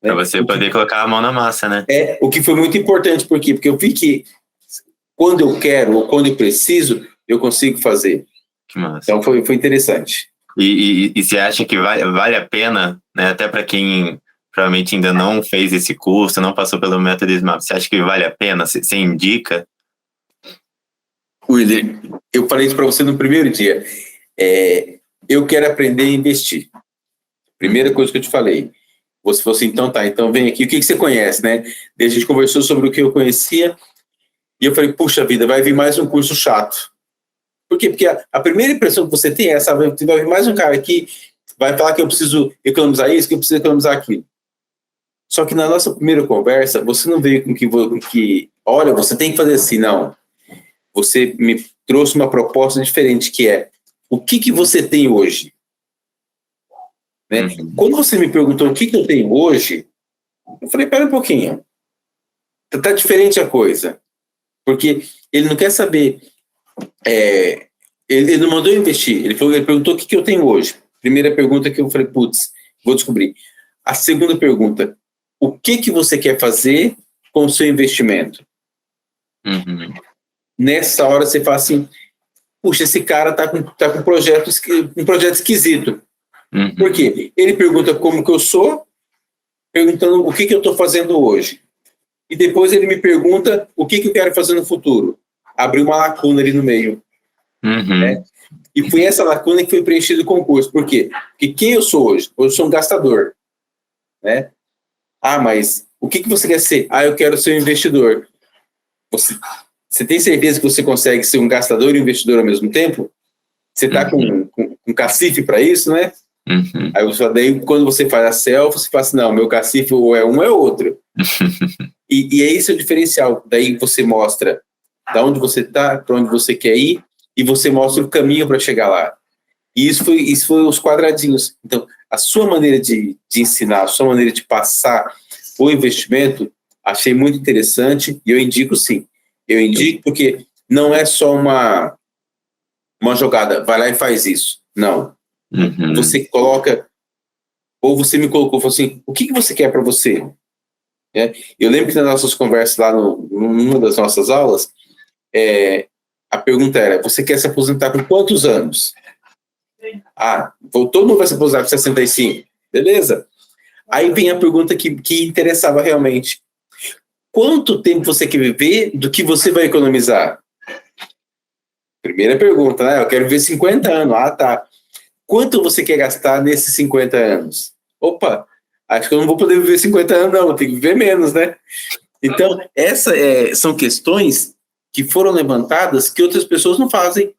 Né? Para você poder colocar a mão na massa, né? O que foi muito importante, por quê? Porque eu vi que quando eu quero ou quando eu preciso, eu consigo fazer. Que massa. Então, foi interessante. E você acha que vale a pena, né? Até para quem provavelmente ainda não fez esse curso, não passou pelo método SMAP, você acha que vale a pena? Você indica? Willer, eu falei isso para você no primeiro dia. Eu quero aprender a investir. Primeira coisa que eu te falei. Você falou assim, então tá, então vem aqui. O que você conhece, né? Daí a gente conversou sobre o que eu conhecia e eu falei, puxa vida, vai vir mais um curso chato. Por quê? Porque a primeira impressão que você tem é essa, vai vir mais um cara aqui, vai falar que eu preciso economizar isso, que eu preciso economizar aquilo. Só que na nossa primeira conversa, você não veio com que olha, você tem que fazer assim, não. Você me trouxe uma proposta diferente, que é, o que você tem hoje? Né? Uhum. Quando você me perguntou o que eu tenho hoje, eu falei, pera um pouquinho, tá diferente a coisa. Porque ele não quer saber, ele não mandou investir, ele perguntou o que eu tenho hoje. Primeira pergunta que eu falei, putz, vou descobrir. A segunda pergunta, o que você quer fazer com o seu investimento? Uhum. Nessa hora você fala assim, puxa, esse cara tá com um projeto esquisito. Uhum. Por quê? Ele pergunta como que eu sou, perguntando o que eu estou fazendo hoje. E depois ele me pergunta o que eu quero fazer no futuro. Abriu uma lacuna ali no meio. Uhum. Né? E foi essa lacuna que foi preenchida o concurso. Por quê? Porque quem eu sou hoje? Hoje eu sou um gastador. Né? Ah, mas o que você quer ser? Ah, eu quero ser um investidor. Você tem certeza que você consegue ser um gastador e um investidor ao mesmo tempo? Você está com cacife para isso, né? Uhum. Aí daí, quando você faz a selfie, você fala assim, não, meu cacife ou é um ou é outro. E é esse o diferencial. Daí você mostra de onde você está, para onde você quer ir, e você mostra o caminho para chegar lá. E isso foi os quadradinhos. Então, a sua maneira de ensinar, a sua maneira de passar o investimento, achei muito interessante, e eu indico sim. Eu indico porque não é só uma jogada, vai lá e faz isso. Não. Uhum. Você coloca, ou você me colocou, falou assim, o que você quer para você? Eu lembro que nas nossas conversas lá numa das nossas aulas, a pergunta era, você quer se aposentar com quantos anos? Ah, todo mundo vai se aposentar com 65. Beleza. Aí vem a pergunta que interessava realmente. Quanto tempo você quer viver do que você vai economizar? Primeira pergunta, né? Eu quero viver 50 anos. Ah, tá. Quanto você quer gastar nesses 50 anos? Opa, acho que eu não vou poder viver 50 anos, não. Eu tenho que viver menos, né? Então, essas são questões que foram levantadas que outras pessoas não fazem.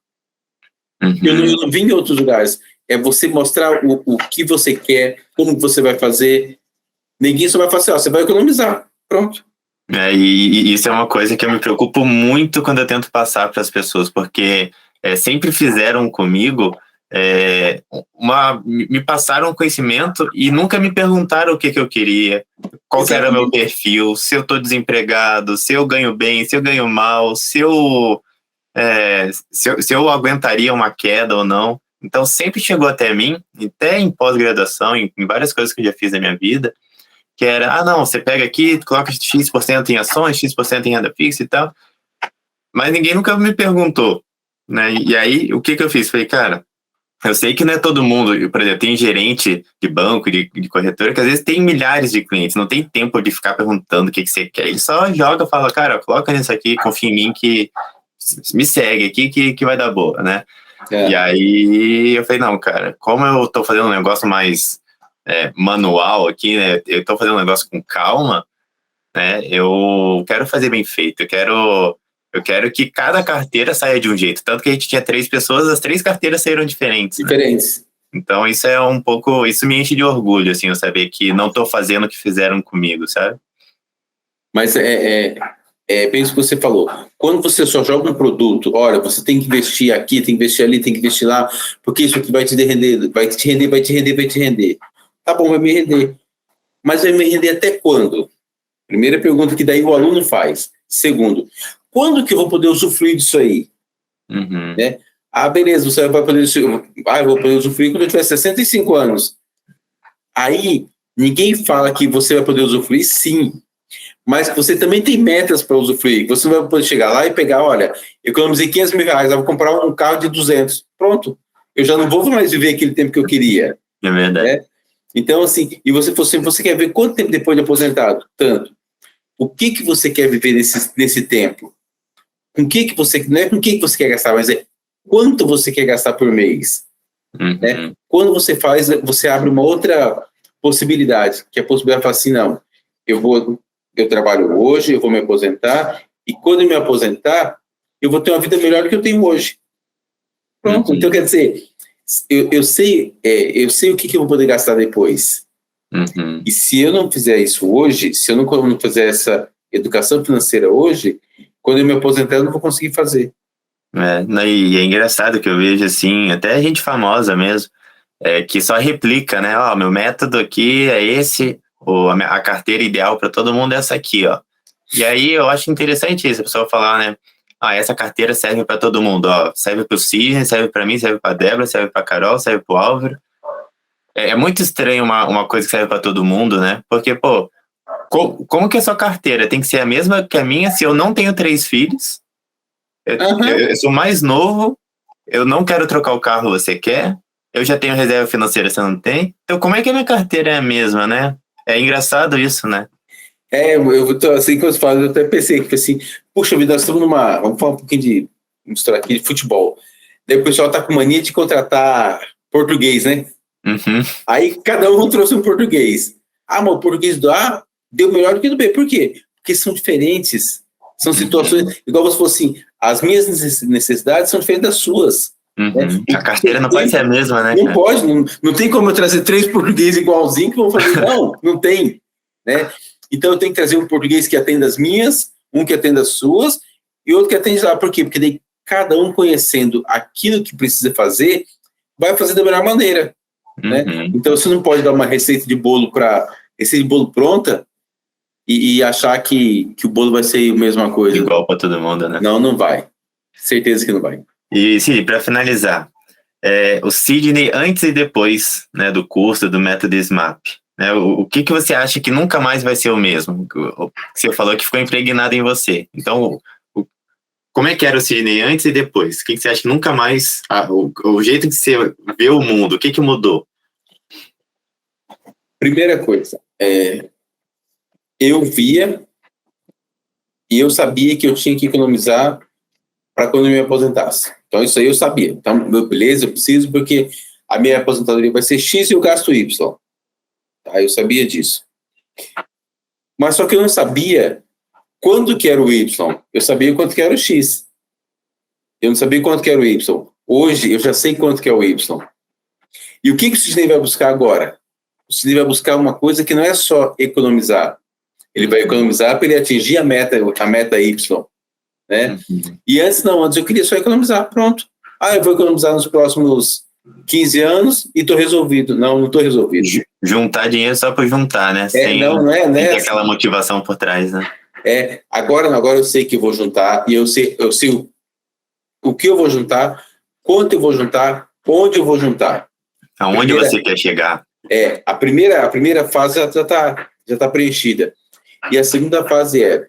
Uhum. Eu não vi em outros lugares. É você mostrar o que você quer, como você vai fazer. Ninguém só vai falar assim, você vai economizar. Pronto. E isso é uma coisa que eu me preocupo muito quando eu tento passar para as pessoas, porque sempre fizeram comigo, me passaram conhecimento e nunca me perguntaram o que eu queria, qual que era o meu perfil, se eu estou desempregado, se eu ganho bem, se eu ganho mal, se eu aguentaria uma queda ou não. Então sempre chegou até mim, até em pós-graduação, em várias coisas que eu já fiz na minha vida, que era, não, você pega aqui, coloca X% em ações, X% em renda fixa e tal. Mas ninguém nunca me perguntou, né? E aí, o que eu fiz? Falei, cara, eu sei que não é todo mundo, por exemplo, tem gerente de banco, de corretora, que às vezes tem milhares de clientes, não tem tempo de ficar perguntando o que você quer. Ele só joga, fala, cara, coloca nisso aqui, confia em mim que me segue aqui que vai dar boa, né? E aí eu falei, não, cara, como eu tô fazendo um negócio mais manual aqui, né? Eu tô fazendo um negócio com calma, né? Eu quero fazer bem feito, eu quero que cada carteira saia de um jeito. Tanto que a gente tinha 3 pessoas, as 3 carteiras saíram diferentes. Diferentes. Né? Então isso é um pouco, isso me enche de orgulho, assim, eu saber que não tô fazendo o que fizeram comigo, sabe? Mas bem isso que você falou. Quando você só joga um produto, olha, você tem que investir aqui, tem que investir ali, tem que investir lá, porque isso aqui vai te render, vai te render, vai te render, vai te render. Tá bom, vai me render. Mas vai me render até quando? Primeira pergunta que daí o aluno faz. Segundo, quando que eu vou poder usufruir disso aí? Né? Beleza, você vai poder usufruir. Eu vou poder usufruir quando eu tiver 65 anos. Aí, ninguém fala que você vai poder usufruir, sim. Mas você também tem metas para usufruir. Você vai poder chegar lá e pegar, olha, economizei R$500.000, eu vou comprar um carro de 200. Pronto. Eu já não vou mais viver aquele tempo que eu queria. É verdade. Né? Então, assim, e você quer ver quanto tempo depois de aposentado? Tanto. O que você quer viver nesse tempo? Com que você, não é com que você quer gastar, mas é quanto você quer gastar por mês. Né? Quando você faz, você abre uma outra possibilidade, que é a possibilidade de falar assim, não, eu trabalho hoje, eu vou me aposentar, e quando eu me aposentar, eu vou ter uma vida melhor do que eu tenho hoje. Pronto, então quer dizer, eu sei o que eu vou poder gastar depois. E se eu não fizer isso hoje, se eu não fizer essa educação financeira hoje, quando eu me aposentar, eu não vou conseguir fazer. E é engraçado que eu vejo, assim, até gente famosa mesmo, que só replica, né? Ó, meu método aqui é esse, ou a carteira ideal para todo mundo é essa aqui, ó. E aí eu acho interessante isso, a pessoa falar, né? Essa carteira serve para todo mundo, ó. Serve para o Sidney, serve para mim, serve para Débora, serve para Carol, serve para o Álvaro. É muito estranho uma coisa que serve para todo mundo, né? Porque, pô, como que a sua carteira tem que ser a mesma que a minha se eu não tenho 3 filhos? Eu sou mais novo, eu não quero trocar o carro, você quer? Eu já tenho reserva financeira, você não tem? Então, como é que a minha carteira é a mesma, né? É engraçado isso, né? Eu tô assim que eu falo, eu até pensei que assim, puxa vida, nós estamos vamos falar um pouquinho de misturar aqui de futebol. Daí o pessoal tá com mania de contratar português, né? Aí cada um trouxe um português. Mas o português do A deu melhor do que do B. Por quê? Porque são diferentes. São situações, igual você falou assim, as minhas necessidades são diferentes das suas. Né? A carteira não pode ser a mesma, né? Não pode, não tem como eu trazer 3 portugueses igualzinhos que vão fazer, não tem. Né? Então eu tenho que trazer um português que atenda as minhas, um que atenda as suas, e outro que atende lá. Por quê? Porque daí cada um conhecendo aquilo que precisa fazer, vai fazer da melhor maneira. Né? Então você não pode dar uma receita de bolo pronta e achar que o bolo vai ser a mesma coisa. Igual para todo mundo, né? Não vai. Certeza que não vai. E, Sidney, para finalizar, o Sidney antes e depois, né, do curso do método SMAP, né, o que você acha que nunca mais vai ser o mesmo? Você falou que ficou impregnado em você. Então, como é que era o Sidney antes e depois? O que você acha que nunca mais... o jeito que você vê o mundo, o que mudou? Primeira coisa, eu via e eu sabia que eu tinha que economizar para quando eu me aposentasse. Então, isso aí eu sabia. Então, beleza, eu preciso porque a minha aposentadoria vai ser X e eu gasto Y. Tá? Eu sabia disso. Mas só que eu não sabia quando que era o Y. Eu sabia quanto que era o X. Eu não sabia quanto que era o Y. Hoje, eu já sei quanto que é o Y. E o que o Sidney vai buscar agora? O Sidney vai buscar uma coisa que não é só economizar. Ele vai economizar para ele atingir a meta Y. Né? E antes eu queria só economizar, pronto. Eu vou economizar nos próximos 15 anos e estou resolvido. Não estou resolvido. Juntar dinheiro só para juntar, né? Não é tem aquela motivação por trás, né? Agora eu sei que eu vou juntar e eu sei o que eu vou juntar, quanto eu vou juntar, onde eu vou juntar. Aonde você quer chegar? A primeira fase já tá preenchida. E a segunda fase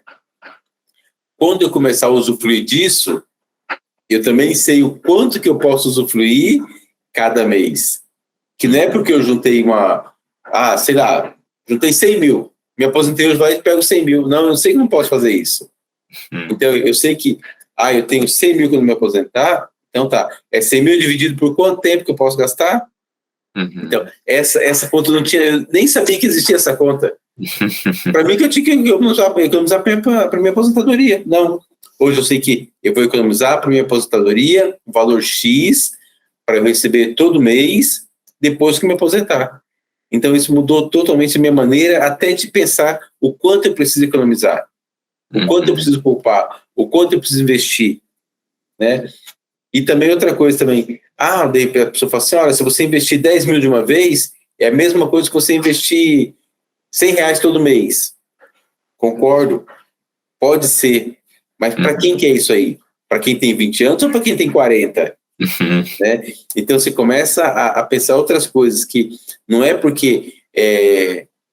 quando eu começar a usufruir disso, eu também sei o quanto que eu posso usufruir cada mês. Que não é porque eu juntei juntei 100 mil, me aposentei hoje e pego 100 mil. Não, eu sei que não posso fazer isso. Então, eu sei que, eu tenho 100 mil quando me aposentar, então tá, 100 mil dividido por quanto tempo que eu posso gastar? Então, essa conta eu nem sabia que existia essa conta. Para mim que eu tinha que economizar para minha aposentadoria. Não. Hoje eu sei que eu vou economizar para minha aposentadoria um valor X para eu receber todo mês depois que me aposentar. Então isso mudou totalmente a minha maneira até de pensar o quanto eu preciso economizar. o quanto eu preciso poupar, o quanto eu preciso investir, né? E também outra coisa também, daí a pessoa fala assim, olha, se você investir 10 mil de uma vez, é a mesma coisa que você investir R$100 todo mês. Concordo, pode ser, mas para quem que é isso aí? Para quem tem 20 anos ou para quem tem 40? Né? Então você começa a pensar outras coisas, que não é porque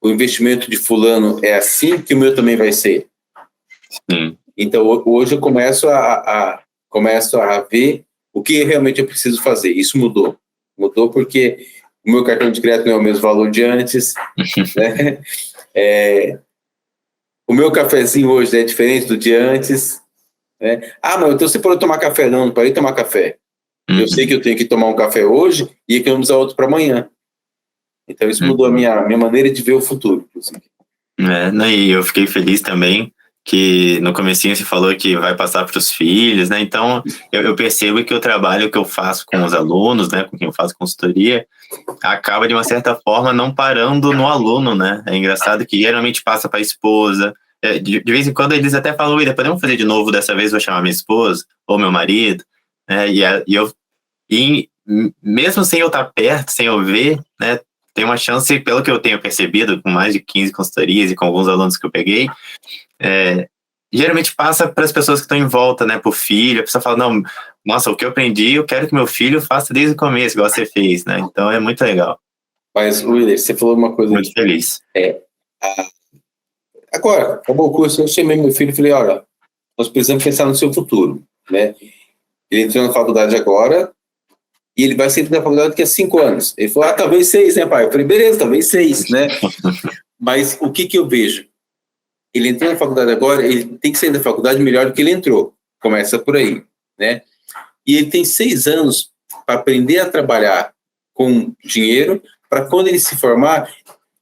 o investimento de fulano é assim que o meu também vai ser. Então hoje eu começo a ver o que realmente eu preciso fazer. Isso mudou porque o meu cartão de crédito não é o mesmo valor de antes, né? O meu cafezinho hoje é diferente do de antes, né? Mas então você pode tomar café? Não parei de tomar café. Eu sei que eu tenho que tomar um café hoje e economizar outro para amanhã. Então isso mudou a minha maneira de ver o futuro. E eu fiquei feliz também que no comecinho você falou que vai passar para os filhos, né? Então eu percebo que o trabalho que eu faço com os alunos, né, com quem eu faço consultoria, acaba de uma certa forma não parando no aluno, né? É engraçado que geralmente passa para a esposa. De vez em quando eles até falam, podemos fazer de novo, dessa vez vou chamar minha esposa ou meu marido, né? E mesmo sem eu estar perto, sem eu ver, né, tem uma chance, pelo que eu tenho percebido, com mais de 15 consultorias e com alguns alunos que eu peguei, geralmente passa para as pessoas que estão em volta, né, para o filho. A pessoa fala, não, nossa, o que eu aprendi, eu quero que meu filho faça desde o começo, igual você fez, né? Então é muito legal. Mas, Willer, você falou uma coisa... Muito feliz. Agora, acabou o curso, eu chamei meu filho e falei, olha, nós precisamos pensar no seu futuro, né? Ele entrou na faculdade agora e ele vai sair da faculdade daqui a 5 anos. Ele falou, talvez 6, né, pai? Eu falei, beleza, talvez 6, né? Mas o que eu vejo? Ele entrou na faculdade agora, ele tem que sair da faculdade melhor do que ele entrou. Começa por aí, né? E ele tem 6 anos para aprender a trabalhar com dinheiro, para quando ele se formar,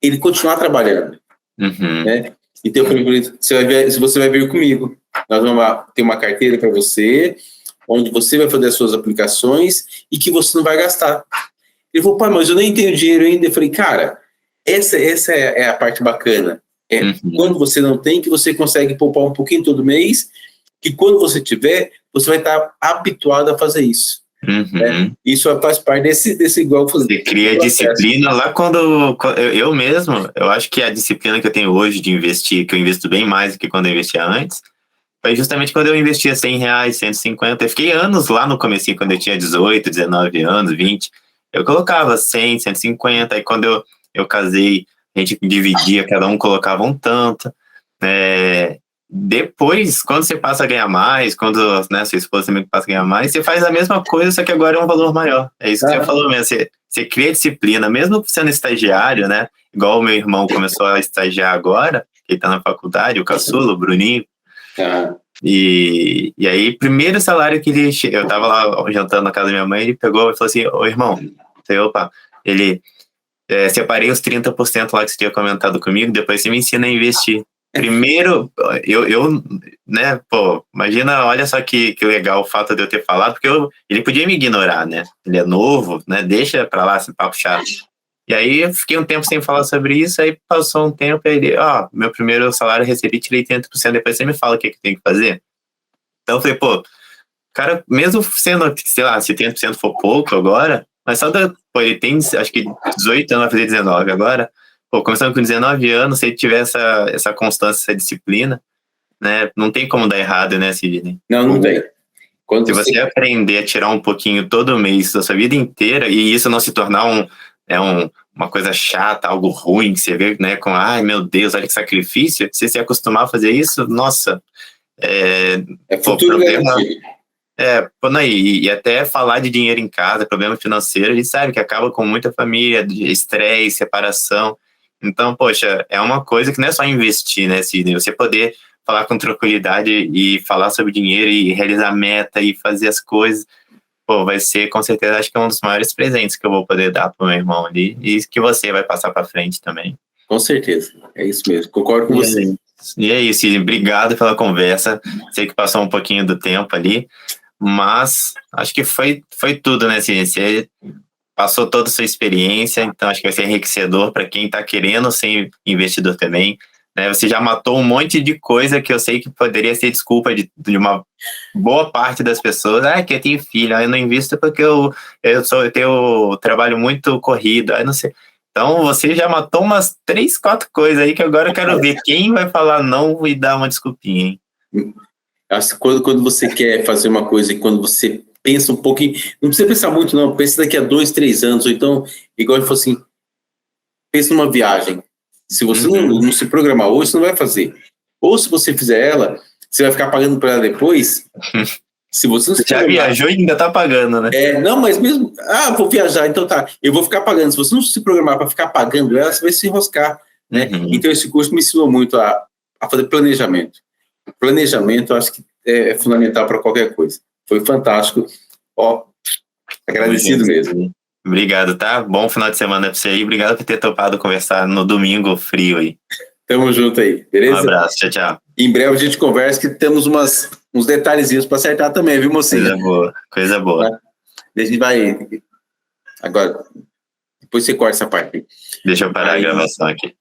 ele continuar trabalhando, né? Então eu falei para ele, você vai vir comigo, nós vamos ter uma carteira para você, onde você vai fazer as suas aplicações e que você não vai gastar. Ele falou, pai, mas eu nem tenho dinheiro ainda. Eu falei, cara, essa é a parte bacana. Quando você não tem, que você consegue poupar um pouquinho todo mês, que quando você tiver, você vai estar habituado a fazer isso. Né? Isso faz parte desse igual você cria disciplina lá quando eu mesmo, eu acho que a disciplina que eu tenho hoje de investir, que eu investo bem mais do que quando eu investia antes, foi justamente quando eu investia R$100, 150. Eu fiquei anos lá no comecinho, quando eu tinha 18, 19 anos, 20. Eu colocava 100, 150. Aí quando eu casei, a gente dividia, cada um colocava um tanto. Depois, quando você passa a ganhar mais, quando, né, sua esposa também passa a ganhar mais, você faz a mesma coisa, só que agora é um valor maior. É isso que você falou mesmo. Você cria disciplina, mesmo sendo estagiário, né? Igual o meu irmão começou a estagiar agora, ele tá na faculdade, o caçula, o Bruninho. E aí, primeiro salário que eu tava lá jantando na casa da minha mãe, ele pegou e falou assim, ô irmão, separei os 30% lá que você tinha comentado comigo, depois você me ensina a investir. Primeiro, né, imagina, olha só que legal o fato de eu ter falado, porque ele podia me ignorar, né, ele é novo, né, deixa pra lá esse papo chato. E aí eu fiquei um tempo sem falar sobre isso, aí passou um tempo, aí ele, meu primeiro salário eu recebi, tirei 30%, depois você me fala o que tem que fazer. Então eu falei, cara, mesmo sendo, sei lá, se 30% for pouco agora, mas ele tem, acho que 18 anos, vai fazer 19 agora, começando com 19 anos, se ele tiver essa constância, essa disciplina, né, não tem como dar errado, né, Sidney? Não tem. Se você aprender a tirar um pouquinho todo mês da sua vida inteira, e isso não se tornar uma coisa chata, algo ruim, que você vê, né, ai meu Deus, olha que sacrifício, se você acostumar a fazer isso, nossa, futuro problema. E até falar de dinheiro em casa, problema financeiro, a gente sabe que acaba com muita família, estresse, separação. Então, poxa, é uma coisa que não é só investir, né, Sidney? Você poder falar com tranquilidade e falar sobre dinheiro e realizar meta e fazer as coisas, vai ser, com certeza, acho que é um dos maiores presentes que eu vou poder dar pro meu irmão ali e que você vai passar para frente também. Com certeza, é isso mesmo, concordo com você. E é isso, obrigado pela conversa, sei que passou um pouquinho do tempo ali, mas acho que foi tudo, né, Sidney? Você passou toda a sua experiência, então acho que vai ser enriquecedor para quem está querendo ser investidor também. né? Você já matou um monte de coisa que eu sei que poderia ser desculpa de uma boa parte das pessoas. Que eu tenho filho, eu não invisto porque eu tenho trabalho muito corrido, não sei. Então você já matou umas 3, 4 coisas aí que agora eu quero ver quem vai falar não e dar uma desculpinha, hein? Acho que quando você quer fazer uma coisa e quando você pensa um pouquinho, não precisa pensar muito não, pensa daqui a 2, 3 anos, ou então, igual ele falou assim, pensa numa viagem. Se você não se programar hoje, você não vai fazer. Ou se você fizer ela, você vai ficar pagando para ela depois. Se você não se já viajou e ainda tá pagando, né? Não, mas mesmo, vou viajar, então tá, eu vou ficar pagando. Se você não se programar para ficar pagando ela, você vai se enroscar, né? Então esse curso me ensinou muito a fazer planejamento. Planejamento, eu acho que é fundamental para qualquer coisa. Foi fantástico. Agradecido mesmo. Obrigado, tá? Bom final de semana para você aí. Obrigado por ter topado conversar no domingo frio aí. Tamo junto aí, beleza? Um abraço, tchau, tchau. Em breve a gente conversa que temos uns detalhezinhos para acertar também, viu, mocinha? Coisa boa. A gente vai... Agora, depois você corta essa parte. Deixa eu parar a gravação aqui.